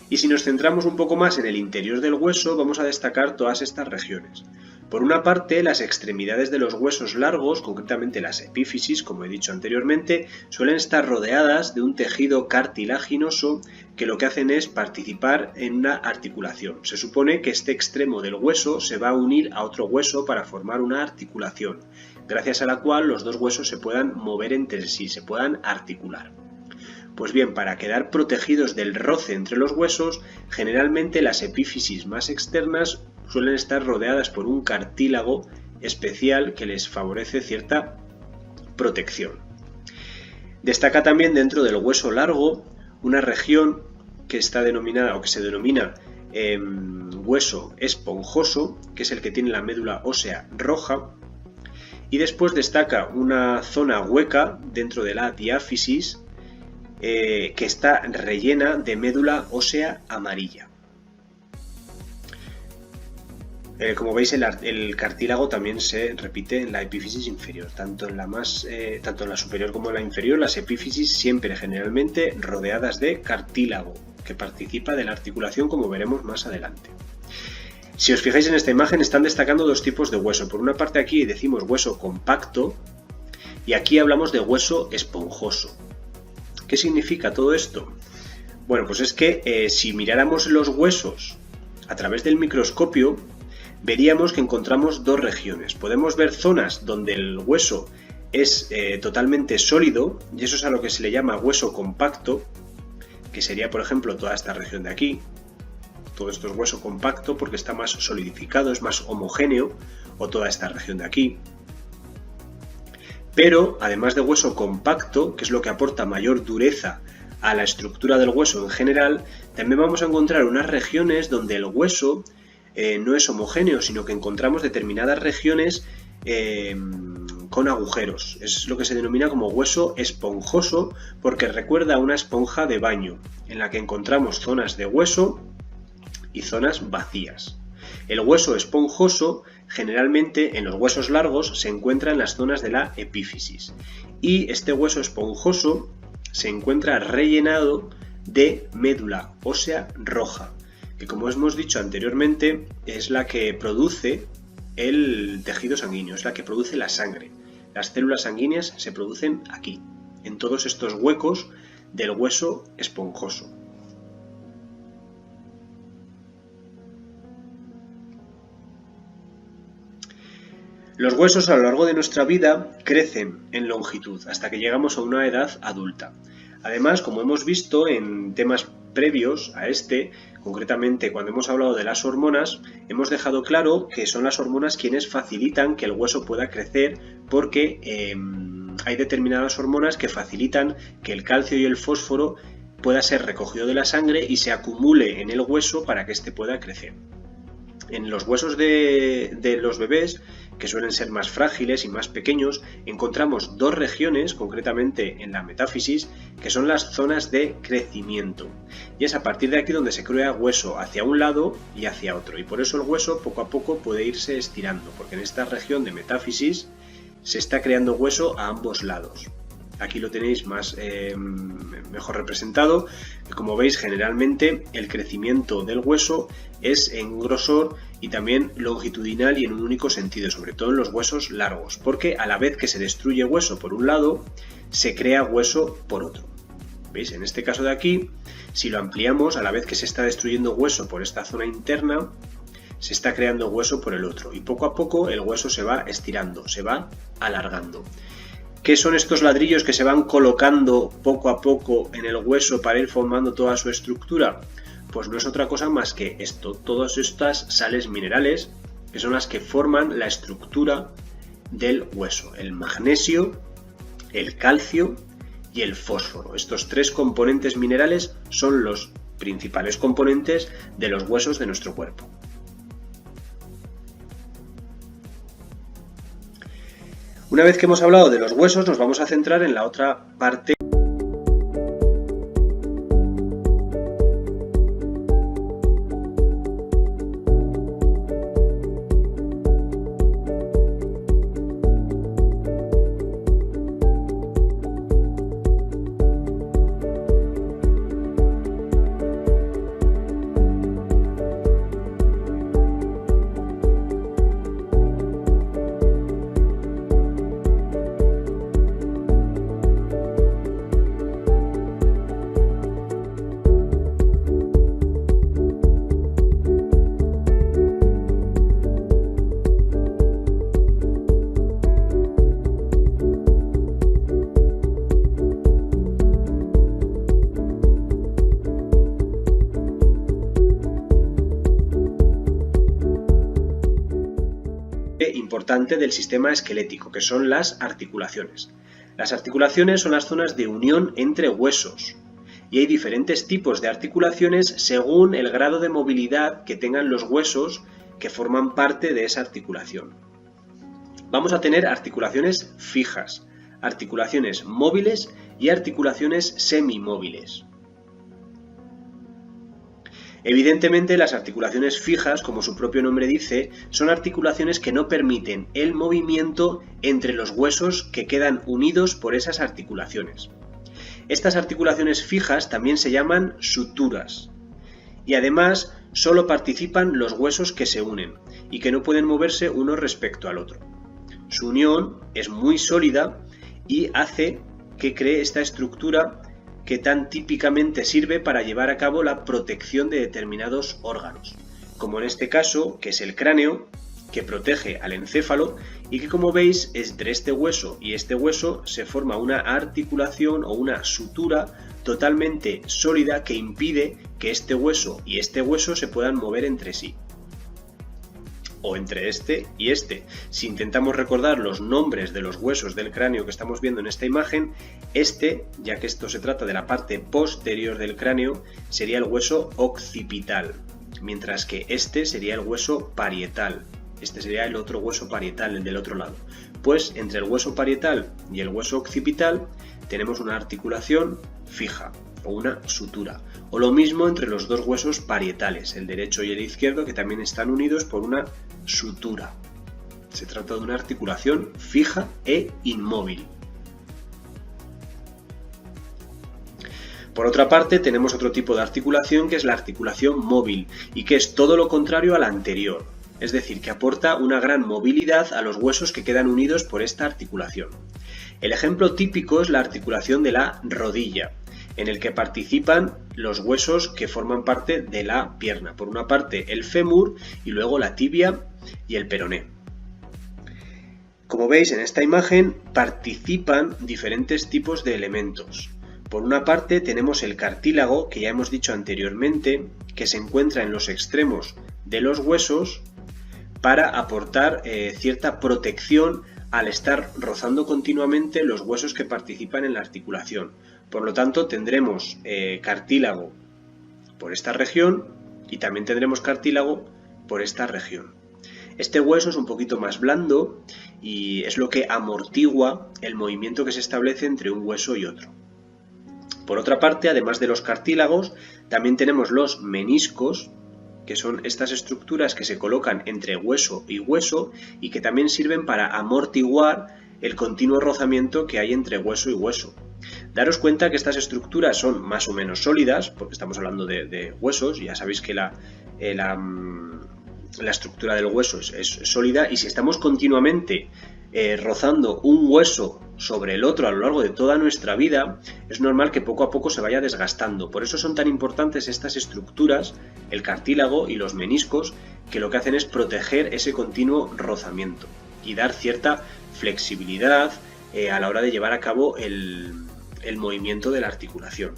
Y si nos centramos un poco más en el interior del hueso, vamos a destacar todas estas regiones. Por una parte, las extremidades de los huesos largos, concretamente las epífisis, como he dicho anteriormente, suelen estar rodeadas de un tejido cartilaginoso que lo que hacen es participar en una articulación. Se supone que este extremo del hueso se va a unir a otro hueso para formar una articulación, gracias a la cual los dos huesos se puedan mover entre sí, se puedan articular. Pues bien, para quedar protegidos del roce entre los huesos, generalmente las epífisis más externas suelen estar rodeadas por un cartílago especial que les favorece cierta protección. Destaca también dentro del hueso largo una región que está denominada o que se denomina hueso esponjoso, que es el que tiene la médula ósea roja, y después destaca una zona hueca dentro de la diáfisis que está rellena de médula ósea amarilla. Como veis, el cartílago también se repite en la epífisis inferior, tanto en la superior como en la inferior, las epífisis siempre generalmente rodeadas de cartílago, que participa de la articulación, como veremos más adelante. Si os fijáis en esta imagen, están destacando dos tipos de hueso. Por una parte aquí decimos hueso compacto y aquí hablamos de hueso esponjoso. ¿Qué significa todo esto? Bueno, pues es que si miráramos los huesos a través del microscopio, veríamos que encontramos dos regiones. Podemos ver zonas donde el hueso es totalmente sólido, y eso es a lo que se le llama hueso compacto, que sería, por ejemplo, toda esta región de aquí. Todo esto es hueso compacto porque está más solidificado, es más homogéneo, o toda esta región de aquí. Pero, además de hueso compacto, que es lo que aporta mayor dureza a la estructura del hueso en general, también vamos a encontrar unas regiones donde el hueso no es homogéneo, sino que encontramos determinadas regiones con agujeros. Es lo que se denomina como hueso esponjoso, porque recuerda a una esponja de baño, en la que encontramos zonas de hueso y zonas vacías. El hueso esponjoso generalmente en los huesos largos se encuentra en las zonas de la epífisis, y este hueso esponjoso se encuentra rellenado de médula ósea roja, que, como hemos dicho anteriormente, es la que produce el tejido sanguíneo, es la que produce la sangre. Las células sanguíneas se producen aquí, en todos estos huecos del hueso esponjoso. Los huesos a lo largo de nuestra vida crecen en longitud hasta que llegamos a una edad adulta. Además, como hemos visto en temas previos a este, concretamente cuando hemos hablado de las hormonas, hemos dejado claro que son las hormonas quienes facilitan que el hueso pueda crecer, porque hay determinadas hormonas que facilitan que el calcio y el fósforo pueda ser recogido de la sangre y se acumule en el hueso para que éste pueda crecer. En los huesos de los bebés, que suelen ser más frágiles y más pequeños, encontramos dos regiones, concretamente en la metáfisis, que son las zonas de crecimiento. Y es a partir de aquí donde se crea hueso hacia un lado y hacia otro. Y por eso el hueso poco a poco puede irse estirando, porque en esta región de metáfisis se está creando hueso a ambos lados. Aquí lo tenéis mejor representado. Como veis, generalmente el crecimiento del hueso es en grosor y también longitudinal y en un único sentido, sobre todo en los huesos largos, porque a la vez que se destruye hueso por un lado, se crea hueso por otro. ¿Veis? En este caso de aquí, si lo ampliamos, a la vez que se está destruyendo hueso por esta zona interna, se está creando hueso por el otro, y poco a poco el hueso se va estirando, se va alargando. ¿Qué son estos ladrillos que se van colocando poco a poco en el hueso para ir formando toda su estructura? Pues no es otra cosa más que esto, todas estas sales minerales, que son las que forman la estructura del hueso: el magnesio, el calcio y el fósforo. Estos tres componentes minerales son los principales componentes de los huesos de nuestro cuerpo. Una vez que hemos hablado de los huesos, nos vamos a centrar en la otra parte importante del sistema esquelético, que son las articulaciones. Las articulaciones son las zonas de unión entre huesos, y hay diferentes tipos de articulaciones según el grado de movilidad que tengan los huesos que forman parte de esa articulación. Vamos a tener articulaciones fijas, articulaciones móviles y articulaciones semimóviles. Evidentemente, las articulaciones fijas, como su propio nombre dice, son articulaciones que no permiten el movimiento entre los huesos que quedan unidos por esas articulaciones. Estas articulaciones fijas también se llaman suturas y además solo participan los huesos que se unen y que no pueden moverse uno respecto al otro. Su unión es muy sólida y hace que cree esta estructura que tan típicamente sirve para llevar a cabo la protección de determinados órganos, como en este caso, que es el cráneo, que protege al encéfalo y que, como veis, entre este hueso y este hueso se forma una articulación o una sutura totalmente sólida que impide que este hueso y este hueso se puedan mover entre sí, o entre este y este. Si intentamos recordar los nombres de los huesos del cráneo que estamos viendo en esta imagen, este, ya que esto se trata de la parte posterior del cráneo, sería el hueso occipital, mientras que este sería el hueso parietal. Este sería el otro hueso parietal, el del otro lado. Pues entre el hueso parietal y el hueso occipital tenemos una articulación fija o una sutura, o lo mismo entre los dos huesos parietales, el derecho y el izquierdo, que también están unidos por una sutura. Se trata de una articulación fija e inmóvil. Por otra parte, tenemos otro tipo de articulación que es la articulación móvil y que es todo lo contrario a la anterior, es decir, que aporta una gran movilidad a los huesos que quedan unidos por esta articulación. El ejemplo típico es la articulación de la rodilla, en el que participan los huesos que forman parte de la pierna. Por una parte el fémur y luego la tibia y el peroné. Como veis en esta imagen participan diferentes tipos de elementos. Por una parte tenemos el cartílago, que ya hemos dicho anteriormente, que se encuentra en los extremos de los huesos para aportar cierta protección al estar rozando continuamente los huesos que participan en la articulación. Por lo tanto, tendremos cartílago por esta región y también tendremos cartílago por esta región. Este hueso es un poquito más blando y es lo que amortigua el movimiento que se establece entre un hueso y otro. Por otra parte, además de los cartílagos, también tenemos los meniscos, que son estas estructuras que se colocan entre hueso y hueso y que también sirven para amortiguar el continuo rozamiento que hay entre hueso y hueso. Daros cuenta que estas estructuras son más o menos sólidas, porque estamos hablando de huesos, ya sabéis que la estructura del hueso es sólida, y si estamos continuamente rozando un hueso sobre el otro a lo largo de toda nuestra vida, es normal que poco a poco se vaya desgastando. Por eso son tan importantes estas estructuras, el cartílago y los meniscos, que lo que hacen es proteger ese continuo rozamiento y dar cierta flexibilidad a la hora de llevar a cabo el movimiento de la articulación,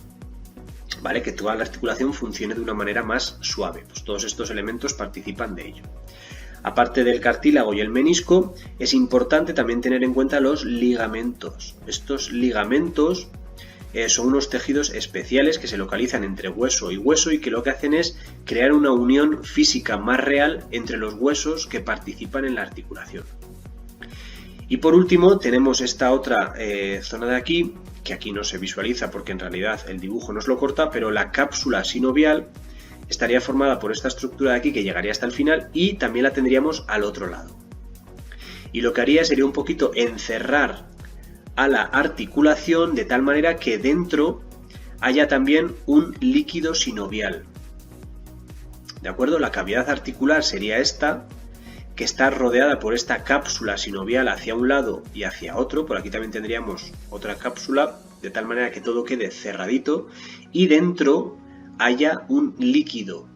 ¿vale? Que toda la articulación funcione de una manera más suave. Pues todos estos elementos participan de ello. Aparte del cartílago y el menisco, es importante también tener en cuenta los ligamentos. Estos ligamentos son unos tejidos especiales que se localizan entre hueso y hueso y que lo que hacen es crear una unión física más real entre los huesos que participan en la articulación. Y por último tenemos esta otra zona de aquí, que aquí no se visualiza porque en realidad el dibujo nos lo corta, pero la cápsula sinovial estaría formada por esta estructura de aquí que llegaría hasta el final y también la tendríamos al otro lado. Y lo que haría sería un poquito encerrar a la articulación de tal manera que dentro haya también un líquido sinovial. ¿De acuerdo? La cavidad articular sería esta, que está rodeada por esta cápsula sinovial hacia un lado y hacia otro. Por aquí también tendríamos otra cápsula, de tal manera que todo quede cerradito y dentro haya un líquido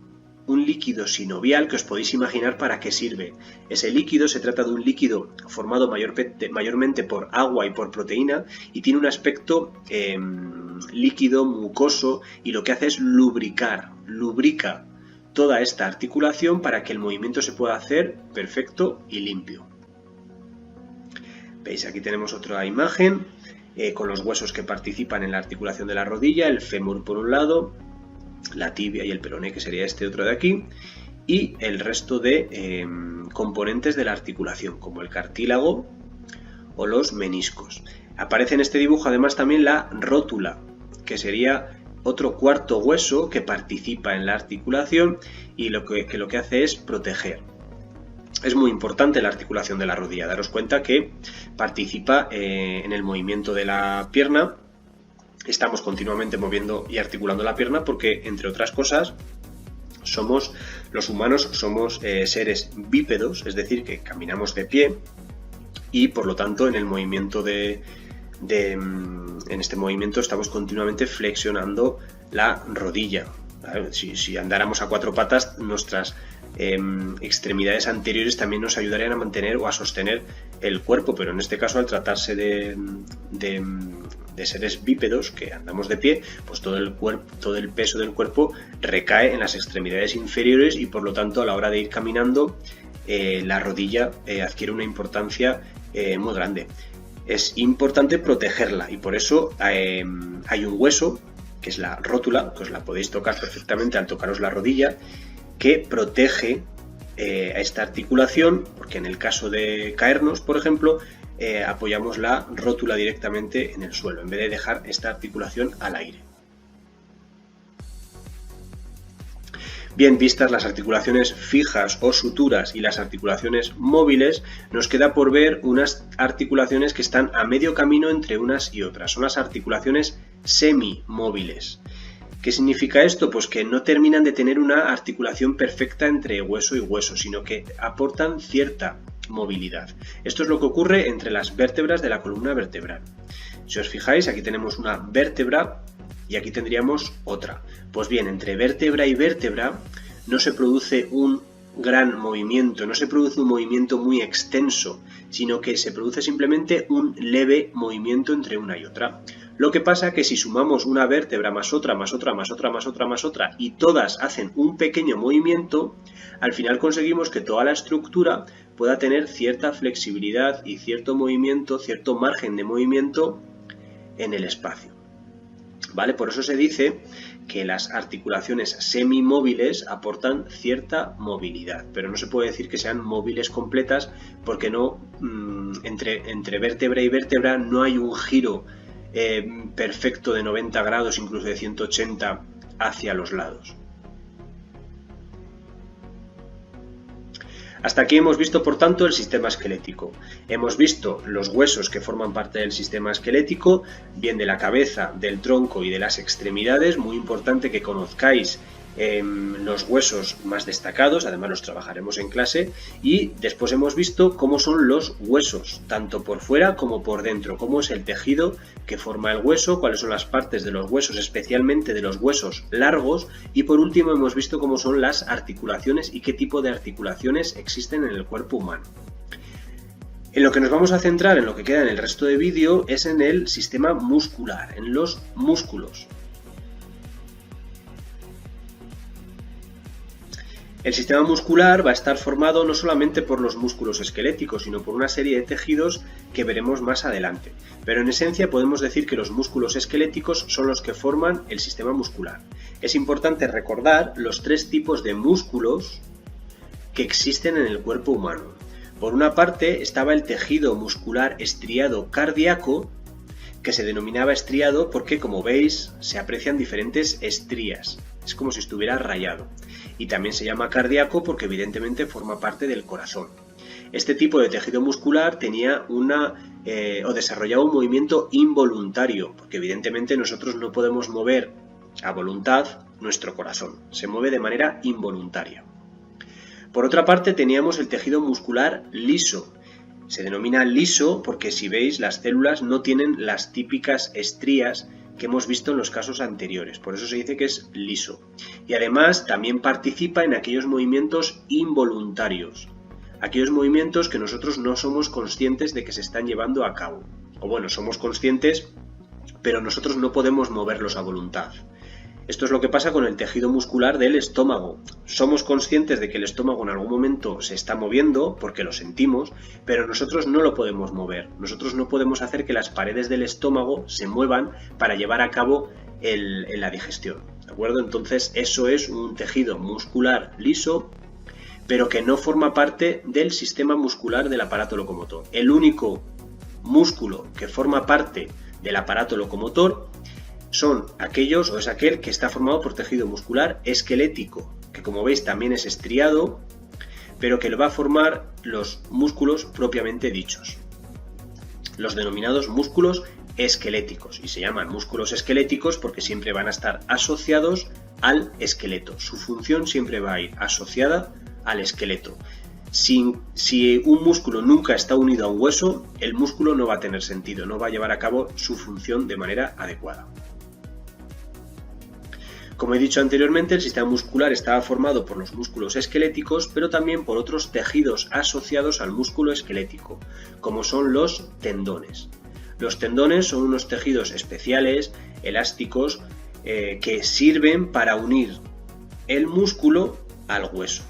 sinovial que os podéis imaginar para qué sirve. Ese líquido se trata de un líquido formado mayormente por agua y por proteína y tiene un aspecto líquido, mucoso, y lo que hace es lubrica toda esta articulación para que el movimiento se pueda hacer perfecto y limpio. Veis, aquí tenemos otra imagen con los huesos que participan en la articulación de la rodilla, el fémur por un lado, la tibia y el peroné, que sería este otro de aquí, y el resto de componentes de la articulación, como el cartílago o los meniscos. Aparece en este dibujo además también la rótula, que sería otro cuarto hueso que participa en la articulación y lo que hace es proteger. Es muy importante la articulación de la rodilla. Daros cuenta que participa en el movimiento de la pierna. Estamos continuamente moviendo y articulando la pierna porque, entre otras cosas, los humanos somos seres bípedos, es decir, que caminamos de pie y, por lo tanto, en el movimiento en este movimiento estamos continuamente flexionando la rodilla. Si andáramos a cuatro patas, nuestras extremidades anteriores también nos ayudarían a mantener o a sostener el cuerpo, pero en este caso, al tratarse de seres bípedos que andamos de pie, pues todo el peso del cuerpo recae en las extremidades inferiores y por lo tanto a la hora de ir caminando la rodilla adquiere una importancia muy grande. Es importante protegerla y por eso hay un hueso que es la rótula, que os la podéis tocar perfectamente al tocaros la rodilla, que protege a esta articulación, porque en el caso de caernos, por ejemplo, apoyamos la rótula directamente en el suelo, en vez de dejar esta articulación al aire. Bien vistas las articulaciones fijas o suturas y las articulaciones móviles, nos queda por ver unas articulaciones que están a medio camino entre unas y otras. Son las articulaciones semimóviles. ¿Qué significa esto? Pues que no terminan de tener una articulación perfecta entre hueso y hueso, sino que aportan cierta movilidad. Esto es lo que ocurre entre las vértebras de la columna vertebral. Si os fijáis, aquí tenemos una vértebra y aquí tendríamos otra. Pues bien, entre vértebra y vértebra no se produce un gran movimiento, no se produce un movimiento muy extenso, sino que se produce simplemente un leve movimiento entre una y otra. Lo que pasa que si sumamos una vértebra más otra, más otra, más otra, más otra, más otra, y todas hacen un pequeño movimiento, al final conseguimos que toda la estructura pueda tener cierta flexibilidad y cierto movimiento, cierto margen de movimiento en el espacio. ¿Vale? Por eso se dice que las articulaciones semimóviles aportan cierta movilidad, pero no se puede decir que sean móviles completas porque no entre vértebra y vértebra no hay un giro perfecto de 90 grados, incluso de 180 hacia los lados. Hasta aquí hemos visto, por tanto, el sistema esquelético. Hemos visto los huesos que forman parte del sistema esquelético, bien de la cabeza, del tronco y de las extremidades. Muy importante que conozcáis los huesos más destacados, además los trabajaremos en clase, y después hemos visto cómo son los huesos, tanto por fuera como por dentro, cómo es el tejido que forma el hueso, cuáles son las partes de los huesos, especialmente de los huesos largos, y por último hemos visto cómo son las articulaciones y qué tipo de articulaciones existen en el cuerpo humano. En lo que nos vamos a centrar en lo que queda en el resto de vídeo es en el sistema muscular, en los músculos. El sistema muscular va a estar formado no solamente por los músculos esqueléticos, sino por una serie de tejidos que veremos más adelante. Pero en esencia podemos decir que los músculos esqueléticos son los que forman el sistema muscular. Es importante recordar los tres tipos de músculos que existen en el cuerpo humano. Por una parte estaba el tejido muscular estriado cardíaco, que se denominaba estriado porque, como veis, se aprecian diferentes estrías. Es como si estuviera rayado. Y también se llama cardíaco porque evidentemente forma parte del corazón. Este tipo de tejido muscular tenía o desarrollaba un movimiento involuntario, porque evidentemente nosotros no podemos mover a voluntad nuestro corazón, se mueve de manera involuntaria. Por otra parte teníamos el tejido muscular liso. Se denomina liso porque, si veis, las células no tienen las típicas estrías que hemos visto en los casos anteriores, por eso se dice que es liso. Y además también participa en aquellos movimientos involuntarios, aquellos movimientos que nosotros no somos conscientes de que se están llevando a cabo. O bueno, somos conscientes, pero nosotros no podemos moverlos a voluntad. Esto es lo que pasa con el tejido muscular del estómago. Somos conscientes de que el estómago en algún momento se está moviendo porque lo sentimos, pero nosotros no lo podemos mover. Nosotros no podemos hacer que las paredes del estómago se muevan para llevar a cabo la digestión. ¿De acuerdo? Entonces eso es un tejido muscular liso, pero que no forma parte del sistema muscular del aparato locomotor. El único músculo que forma parte del aparato locomotor son aquellos, o es aquel que está formado por tejido muscular esquelético, que como veis también es estriado, pero que lo va a formar los músculos propiamente dichos, los denominados músculos esqueléticos, y se llaman músculos esqueléticos porque siempre van a estar asociados al esqueleto. Su función siempre va a ir asociada al esqueleto. Si un músculo nunca está unido a un hueso, el músculo no va a tener sentido, no va a llevar a cabo su función de manera adecuada. Como he dicho anteriormente, el sistema muscular estaba formado por los músculos esqueléticos, pero también por otros tejidos asociados al músculo esquelético, como son los tendones. Los tendones son unos tejidos especiales, elásticos, que sirven para unir el músculo al hueso.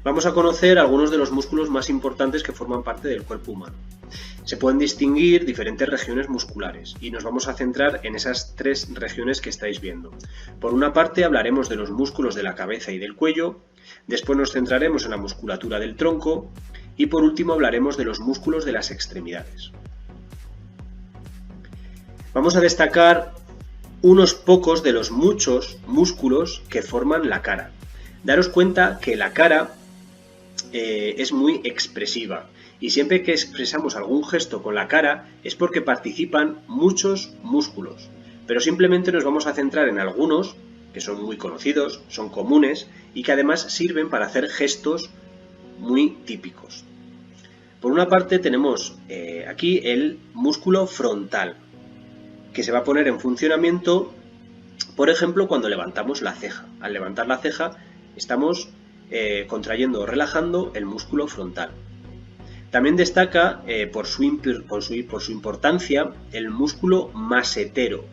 Vamos a conocer algunos de los músculos más importantes que forman parte del cuerpo humano. Se pueden distinguir diferentes regiones musculares y nos vamos a centrar en esas tres regiones que estáis viendo. Por una parte hablaremos de los músculos de la cabeza y del cuello, después nos centraremos en la musculatura del tronco y por último hablaremos de los músculos de las extremidades. Vamos a destacar unos pocos de los muchos músculos que forman la cara. Daros cuenta que la cara es muy expresiva y siempre que expresamos algún gesto con la cara es porque participan muchos músculos, pero simplemente nos vamos a centrar en algunos que son muy conocidos, son comunes y que además sirven para hacer gestos muy típicos. Por una parte tenemos aquí el músculo frontal, que se va a poner en funcionamiento, por ejemplo, cuando levantamos la ceja. Al levantar la ceja estamos contrayendo o relajando el músculo frontal. También destaca por su importancia el músculo masetero,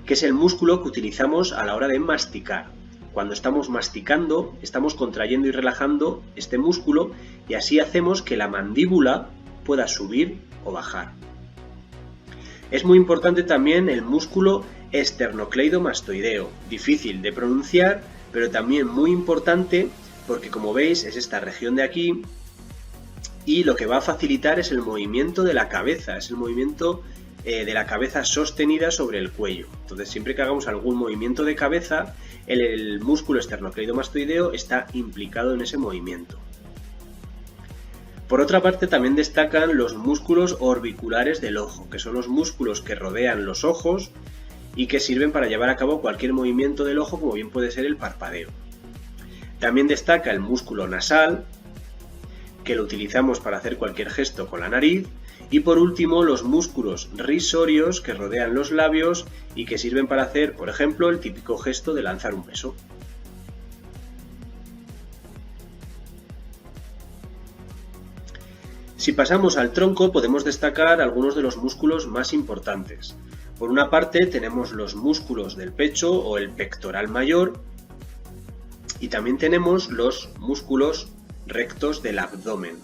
que es el músculo que utilizamos a la hora de masticar. Cuando estamos masticando, estamos contrayendo y relajando este músculo y así hacemos que la mandíbula pueda subir o bajar. Es muy importante también el músculo esternocleidomastoideo, difícil de pronunciar, pero también muy importante porque, como veis, es esta región de aquí y lo que va a facilitar es el movimiento de la cabeza, es el movimiento de la cabeza sostenida sobre el cuello. Entonces, siempre que hagamos algún movimiento de cabeza, el músculo esternocleidomastoideo está implicado en ese movimiento. Por otra parte, también destacan los músculos orbiculares del ojo, que son los músculos que rodean los ojos y que sirven para llevar a cabo cualquier movimiento del ojo, como bien puede ser el parpadeo. También destaca el músculo nasal, que lo utilizamos para hacer cualquier gesto con la nariz. Y por último, los músculos risorios que rodean los labios y que sirven para hacer, por ejemplo, el típico gesto de lanzar un beso. Si pasamos al tronco, podemos destacar algunos de los músculos más importantes. Por una parte tenemos los músculos del pecho o el pectoral mayor y también tenemos los músculos rectos del abdomen,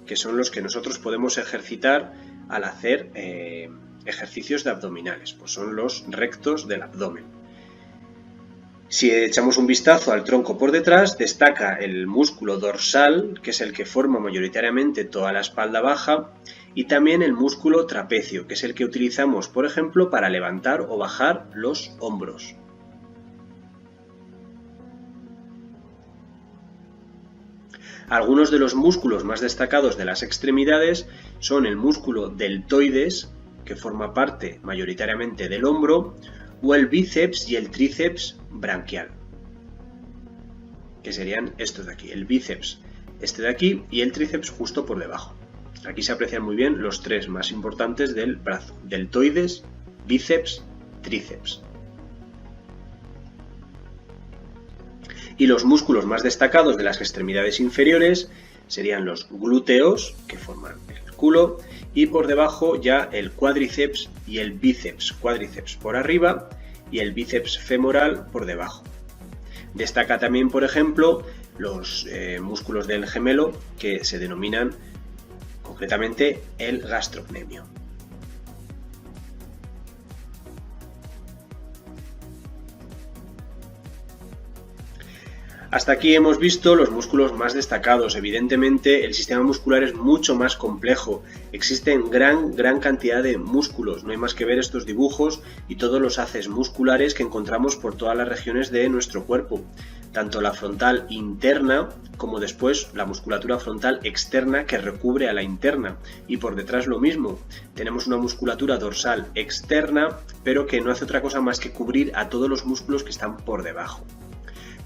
que son los que nosotros podemos ejercitar al hacer ejercicios de abdominales, pues son los rectos del abdomen. Si echamos un vistazo al tronco por detrás, destaca el músculo dorsal, que es el que forma mayoritariamente toda la espalda baja, y también el músculo trapecio, que es el que utilizamos, por ejemplo, para levantar o bajar los hombros. Algunos de los músculos más destacados de las extremidades son el músculo deltoides, que forma parte mayoritariamente del hombro, o el bíceps y el tríceps branquial, que serían estos de aquí, el bíceps este de aquí y el tríceps justo por debajo. Aquí se aprecian muy bien los tres más importantes del brazo: deltoides, bíceps, tríceps. Y los músculos más destacados de las extremidades inferiores serían los glúteos, que forman el culo, y por debajo ya el cuádriceps y el bíceps. Cuádriceps por arriba y el bíceps femoral por debajo. Destaca también, por ejemplo, los músculos del gemelo, que se denominan concretamente el gastrocnemio. Hasta aquí hemos visto los músculos más destacados. Evidentemente el sistema muscular es mucho más complejo. Existen gran cantidad de músculos. No hay más que ver estos dibujos y todos los haces musculares que encontramos por todas las regiones de nuestro cuerpo. Tanto la frontal interna como después la musculatura frontal externa que recubre a la interna. Y por detrás lo mismo. Tenemos una musculatura dorsal externa, pero que no hace otra cosa más que cubrir a todos los músculos que están por debajo.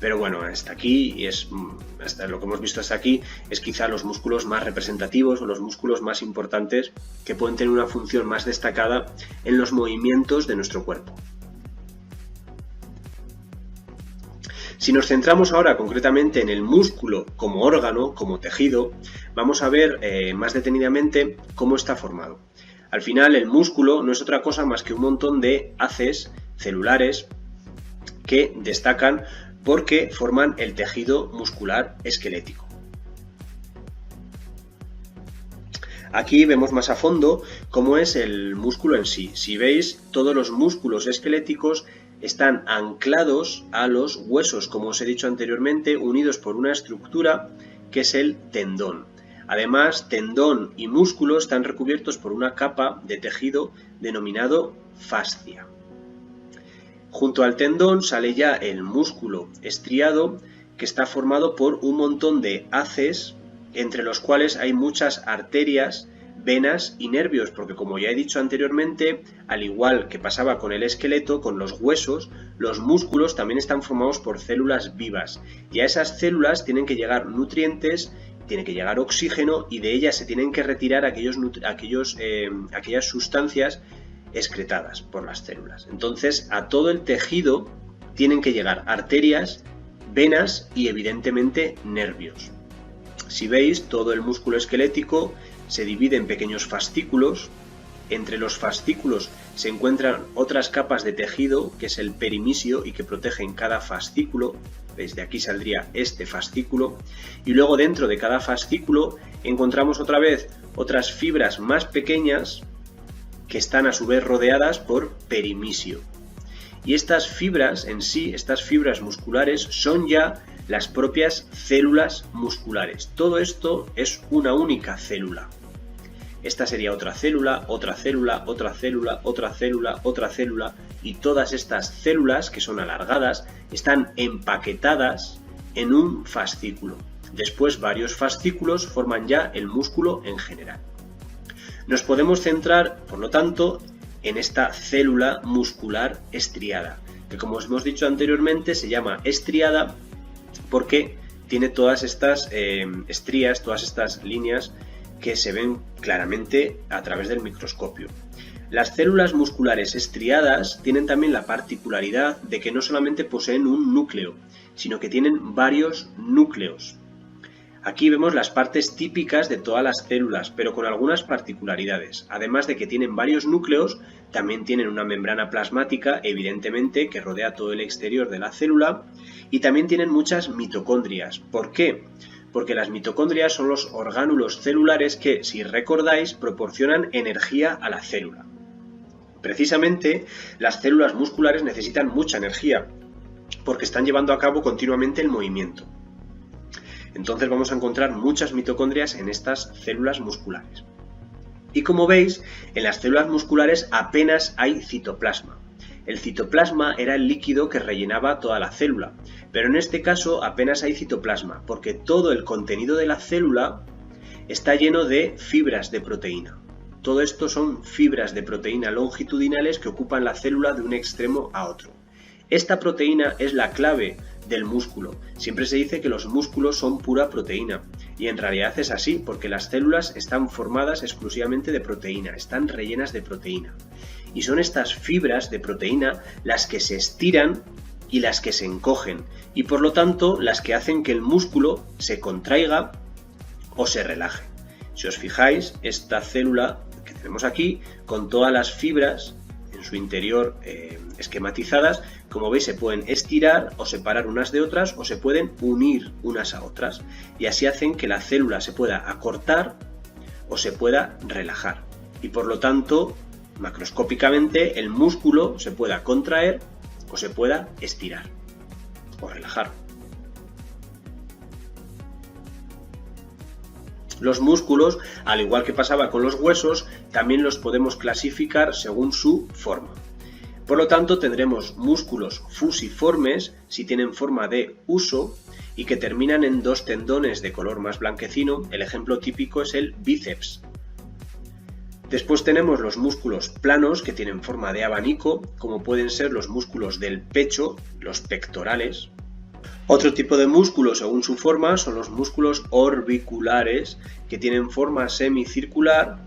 Pero bueno, hasta lo que hemos visto hasta aquí es quizá los músculos más representativos o los músculos más importantes que pueden tener una función más destacada en los movimientos de nuestro cuerpo. Si nos centramos ahora concretamente en el músculo como órgano, como tejido, vamos a ver más detenidamente cómo está formado. Al final el músculo no es otra cosa más que un montón de haces celulares que destacan porque forman el tejido muscular esquelético. Aquí vemos más a fondo cómo es el músculo en sí. Si veis, todos los músculos esqueléticos están anclados a los huesos, como os he dicho anteriormente, unidos por una estructura que es el tendón. Además, tendón y músculo están recubiertos por una capa de tejido denominado fascia. Junto al tendón sale ya el músculo estriado, que está formado por un montón de haces, entre los cuales hay muchas arterias, venas y nervios, porque como ya he dicho anteriormente, al igual que pasaba con el esqueleto, con los huesos, los músculos también están formados por células vivas, y a esas células tienen que llegar nutrientes, tiene que llegar oxígeno, y de ellas se tienen que retirar aquellas sustancias excretadas por las células. Entonces, a todo el tejido tienen que llegar arterias, venas y evidentemente nervios. Si veis, todo el músculo esquelético se divide en pequeños fascículos. Entre los fascículos se encuentran otras capas de tejido, que es el perimisio y que protegen cada fascículo. Veis, de aquí saldría este fascículo. Y luego dentro de cada fascículo encontramos otra vez otras fibras más pequeñas que están a su vez rodeadas por perimisio. Y estas fibras en sí, estas fibras musculares, son ya las propias células musculares. Todo esto es una única célula. Esta sería otra célula, otra célula, otra célula, otra célula, otra célula, y todas estas células, que son alargadas, están empaquetadas en un fascículo. Después varios fascículos forman ya el músculo en general. Nos podemos centrar, por lo tanto, en esta célula muscular estriada, que como os hemos dicho anteriormente se llama estriada porque tiene todas estas estrías, todas estas líneas que se ven claramente a través del microscopio. Las células musculares estriadas tienen también la particularidad de que no solamente poseen un núcleo, sino que tienen varios núcleos. Aquí vemos las partes típicas de todas las células, pero con algunas particularidades. Además de que tienen varios núcleos, también tienen una membrana plasmática, evidentemente, que rodea todo el exterior de la célula, y también tienen muchas mitocondrias. ¿Por qué? Porque las mitocondrias son los orgánulos celulares que, si recordáis, proporcionan energía a la célula. Precisamente, las células musculares necesitan mucha energía, porque están llevando a cabo continuamente el movimiento. Entonces vamos a encontrar muchas mitocondrias en estas células musculares. Y como veis, en las células musculares apenas hay citoplasma. El citoplasma era el líquido que rellenaba toda la célula, pero en este caso apenas hay citoplasma, porque todo el contenido de la célula está lleno de fibras de proteína. Todo esto son fibras de proteína longitudinales que ocupan la célula de un extremo a otro. Esta proteína es la clave del músculo. Siempre se dice que los músculos son pura proteína, y en realidad es así, porque las células están formadas exclusivamente de proteína, están rellenas de proteína. Y son estas fibras de proteína las que se estiran y las que se encogen, y por lo tanto las que hacen que el músculo se contraiga o se relaje. Si os fijáis, esta célula que tenemos aquí, con todas las fibras en su interior esquematizadas, como veis se pueden estirar o separar unas de otras o se pueden unir unas a otras y así hacen que la célula se pueda acortar o se pueda relajar y por lo tanto macroscópicamente el músculo se pueda contraer o se pueda estirar o relajar. Los músculos, al igual que pasaba con los huesos, también los podemos clasificar según su forma. Por lo tanto, tendremos músculos fusiformes si tienen forma de huso y que terminan en dos tendones de color más blanquecino. El ejemplo típico es el bíceps. Después tenemos los músculos planos que tienen forma de abanico, como pueden ser los músculos del pecho, los pectorales. Otro tipo de músculo según su forma son los músculos orbiculares que tienen forma semicircular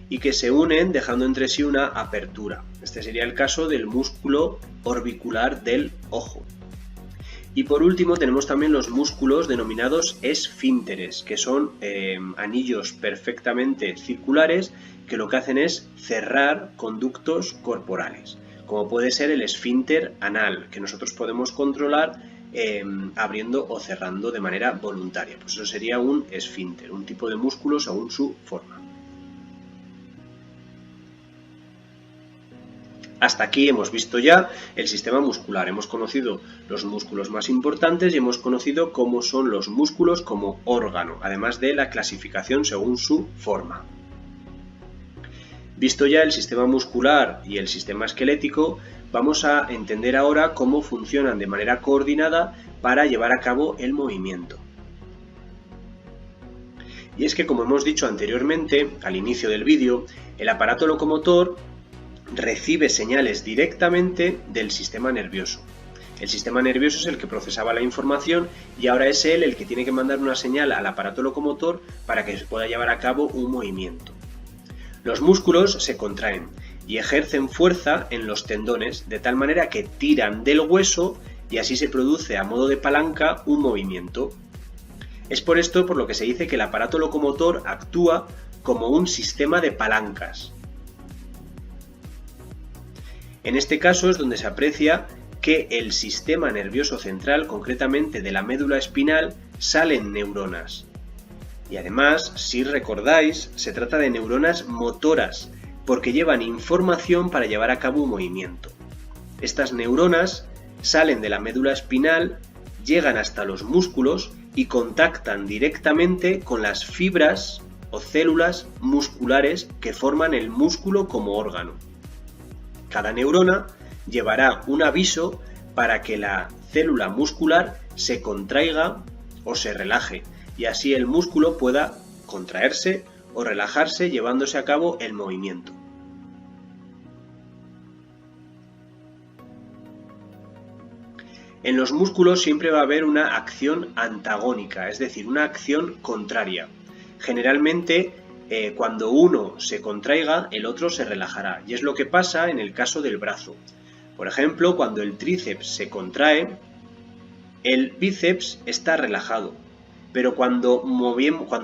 y que se unen dejando entre sí una apertura. Este sería el caso del músculo orbicular del ojo. Y por último tenemos también los músculos denominados esfínteres, que son anillos perfectamente circulares que lo que hacen es cerrar conductos corporales, como puede ser el esfínter anal, que nosotros podemos controlar abriendo o cerrando de manera voluntaria. Pues eso sería un esfínter, un tipo de músculo según su forma. Hasta aquí hemos visto ya el sistema muscular, hemos conocido los músculos más importantes y hemos conocido cómo son los músculos como órgano, además de la clasificación según su forma. Visto ya el sistema muscular y el sistema esquelético, vamos a entender ahora cómo funcionan de manera coordinada para llevar a cabo el movimiento. Y es que, como hemos dicho anteriormente, al inicio del vídeo, el aparato locomotor recibe señales directamente del sistema nervioso. El sistema nervioso es el que procesaba la información y ahora es él el que tiene que mandar una señal al aparato locomotor para que se pueda llevar a cabo un movimiento. Los músculos se contraen y ejercen fuerza en los tendones de tal manera que tiran del hueso y así se produce a modo de palanca un movimiento. Es por esto por lo que se dice que el aparato locomotor actúa como un sistema de palancas. En este caso es donde se aprecia que el sistema nervioso central, concretamente de la médula espinal, salen neuronas. Y además, si recordáis, se trata de neuronas motoras, porque llevan información para llevar a cabo un movimiento. Estas neuronas salen de la médula espinal, llegan hasta los músculos y contactan directamente con las fibras o células musculares que forman el músculo como órgano. Cada neurona llevará un aviso para que la célula muscular se contraiga o se relaje y así el músculo pueda contraerse o relajarse llevándose a cabo el movimiento. En los músculos siempre va a haber una acción antagónica, es decir, una acción contraria. Generalmente, cuando uno se contraiga, el otro se relajará, y es lo que pasa en el caso del brazo. Por ejemplo, cuando el tríceps se contrae, el bíceps está relajado, pero cuando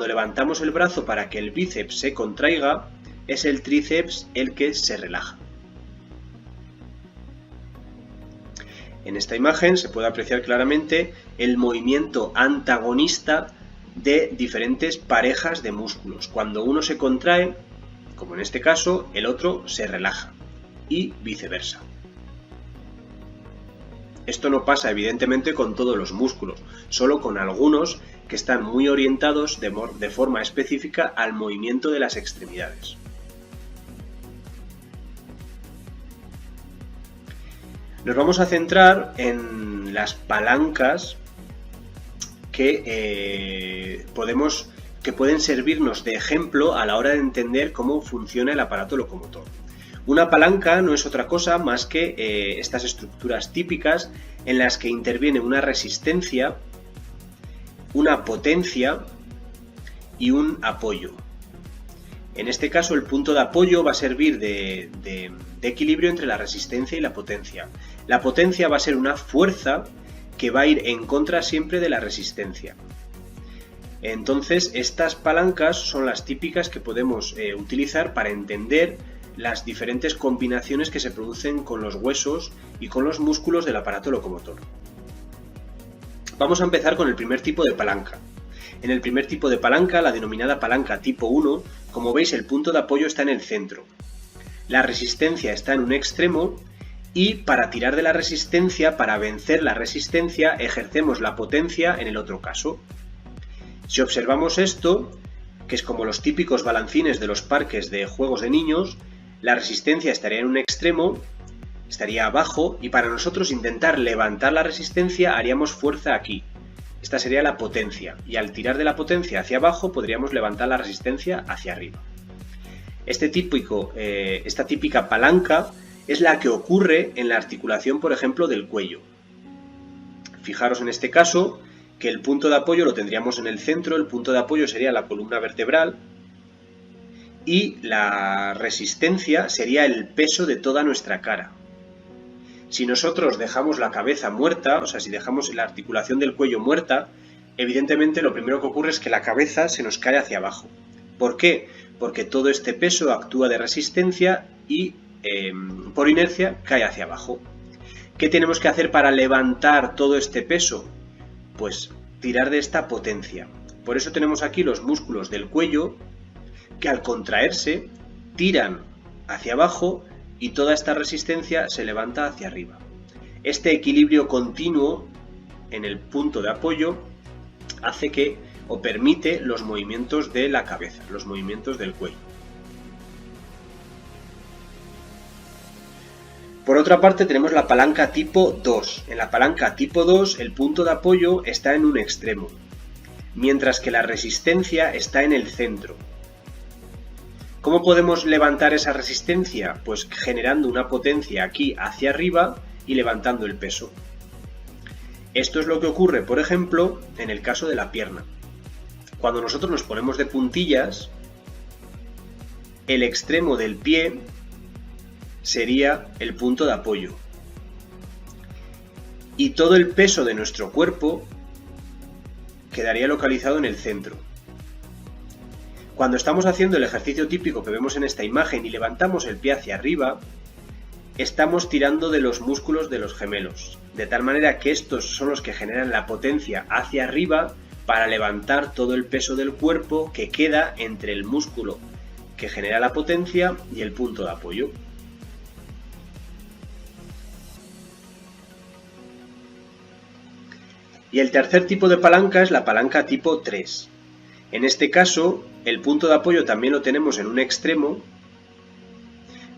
levantamos el brazo para que el bíceps se contraiga, es el tríceps el que se relaja. En esta imagen se puede apreciar claramente el movimiento antagonista de diferentes parejas de músculos. Cuando uno se contrae, como en este caso, el otro se relaja y viceversa. Esto no pasa evidentemente con todos los músculos, solo con algunos que están muy orientados de forma específica al movimiento de las extremidades. Nos vamos a centrar en las palancas que pueden servirnos de ejemplo a la hora de entender cómo funciona el aparato locomotor. Una palanca no es otra cosa más que estas estructuras típicas en las que interviene una resistencia, una potencia y un apoyo. En este caso el punto de apoyo va a servir de equilibrio entre la resistencia y la potencia. La potencia va a ser una fuerza que va a ir en contra siempre de la resistencia. Entonces, estas palancas son las típicas que podemos utilizar para entender las diferentes combinaciones que se producen con los huesos y con los músculos del aparato locomotor. Vamos a empezar con el primer tipo de palanca. En el primer tipo de palanca, la denominada palanca tipo 1, como veis, el punto de apoyo está en el centro. La resistencia está en un extremo y para tirar de la resistencia, para vencer la resistencia, ejercemos la potencia en el otro caso. Si observamos esto, que es como los típicos balancines de los parques de juegos de niños, la resistencia estaría en un extremo, estaría abajo, y para nosotros intentar levantar la resistencia haríamos fuerza aquí. Esta sería la potencia, y al tirar de la potencia hacia abajo podríamos levantar la resistencia hacia arriba. Esta típica palanca es la que ocurre en la articulación, por ejemplo, del cuello. Fijaros en este caso que el punto de apoyo lo tendríamos en el centro, el punto de apoyo sería la columna vertebral y la resistencia sería el peso de toda nuestra cara. Si nosotros dejamos la cabeza muerta, o sea, si dejamos la articulación del cuello muerta, evidentemente lo primero que ocurre es que la cabeza se nos cae hacia abajo. ¿Por qué? Porque todo este peso actúa de resistencia y por inercia cae hacia abajo. ¿Qué tenemos que hacer para levantar todo este peso? Pues tirar de esta potencia. Por eso tenemos aquí los músculos del cuello que al contraerse tiran hacia abajo y toda esta resistencia se levanta hacia arriba. Este equilibrio continuo en el punto de apoyo hace que o permite los movimientos de la cabeza, los movimientos del cuello. Por otra parte tenemos la palanca tipo 2. En la palanca tipo 2 el punto de apoyo está en un extremo, mientras que la resistencia está en el centro. ¿Cómo podemos levantar esa resistencia? Pues generando una potencia aquí hacia arriba y levantando el peso. Esto es lo que ocurre, por ejemplo, en el caso de la pierna. Cuando nosotros nos ponemos de puntillas, el extremo del pie sería el punto de apoyo. Y todo el peso de nuestro cuerpo quedaría localizado en el centro. Cuando estamos haciendo el ejercicio típico que vemos en esta imagen y levantamos el pie hacia arriba, estamos tirando de los músculos de los gemelos, de tal manera que estos son los que generan la potencia hacia arriba para levantar todo el peso del cuerpo que queda entre el músculo que genera la potencia y el punto de apoyo. Y el tercer tipo de palanca es la palanca tipo 3. En este caso, el punto de apoyo también lo tenemos en un extremo,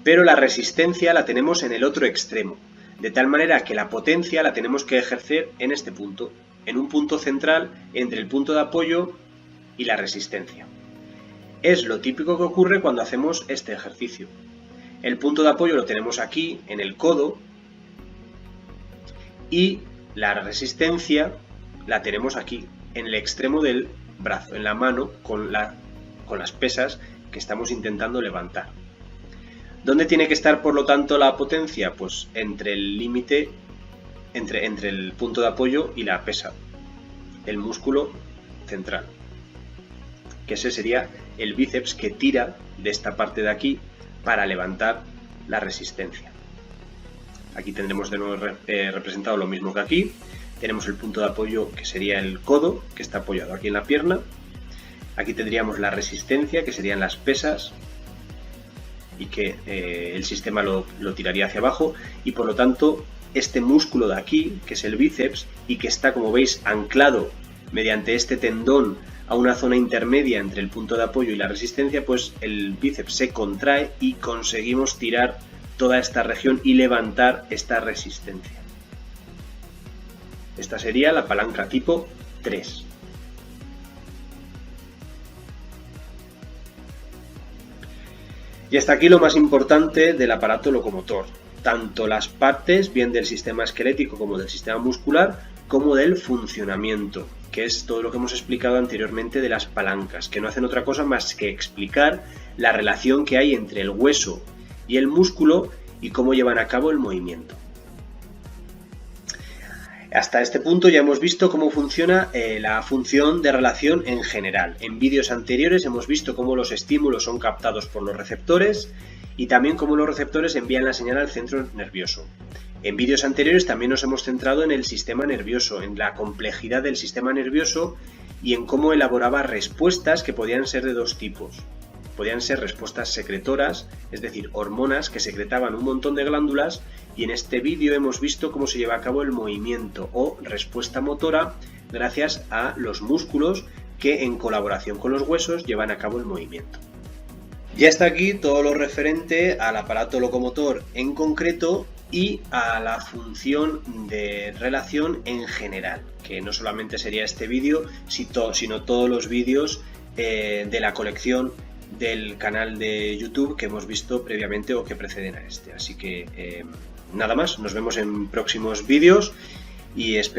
pero la resistencia la tenemos en el otro extremo, de tal manera que la potencia la tenemos que ejercer en este punto, en un punto central entre el punto de apoyo y la resistencia. Es lo típico que ocurre cuando hacemos este ejercicio. El punto de apoyo lo tenemos aquí, en el codo, y la resistencia la tenemos aquí, en el extremo del brazo, en la mano, con las pesas que estamos intentando levantar. ¿Dónde tiene que estar, por lo tanto, la potencia? Pues entre el límite, entre el punto de apoyo y la pesa, el músculo central, que ese sería el bíceps que tira de esta parte de aquí para levantar la resistencia. Aquí tendremos de nuevo representado lo mismo que aquí. Tenemos el punto de apoyo que sería el codo, que está apoyado aquí en la pierna. Aquí tendríamos la resistencia, que serían las pesas, y que el sistema lo tiraría hacia abajo. Y por lo tanto, este músculo de aquí, que es el bíceps, y que está, como veis, anclado mediante este tendón a una zona intermedia entre el punto de apoyo y la resistencia, pues el bíceps se contrae y conseguimos tirar toda esta región y levantar esta resistencia. Esta sería la palanca tipo 3. Y hasta aquí lo más importante del aparato locomotor, tanto las partes, bien del sistema esquelético como del sistema muscular, como del funcionamiento, que es todo lo que hemos explicado anteriormente de las palancas, que no hacen otra cosa más que explicar la relación que hay entre el hueso y el músculo y cómo llevan a cabo el movimiento. Hasta este punto ya hemos visto cómo funciona la función de relación en general. En vídeos anteriores hemos visto cómo los estímulos son captados por los receptores y también cómo los receptores envían la señal al centro nervioso. En vídeos anteriores también nos hemos centrado en el sistema nervioso, en la complejidad del sistema nervioso y en cómo elaboraba respuestas que podían ser de dos tipos. Podían ser respuestas secretoras, es decir, hormonas que secretaban un montón de glándulas, y en este vídeo hemos visto cómo se lleva a cabo el movimiento o respuesta motora gracias a los músculos que en colaboración con los huesos llevan a cabo el movimiento. Ya está aquí todo lo referente al aparato locomotor en concreto y a la función de relación en general, que no solamente sería este vídeo, sino todos los vídeos de la colección del canal de YouTube que hemos visto previamente o que preceden a este. Así que nada más, nos vemos en próximos vídeos y espero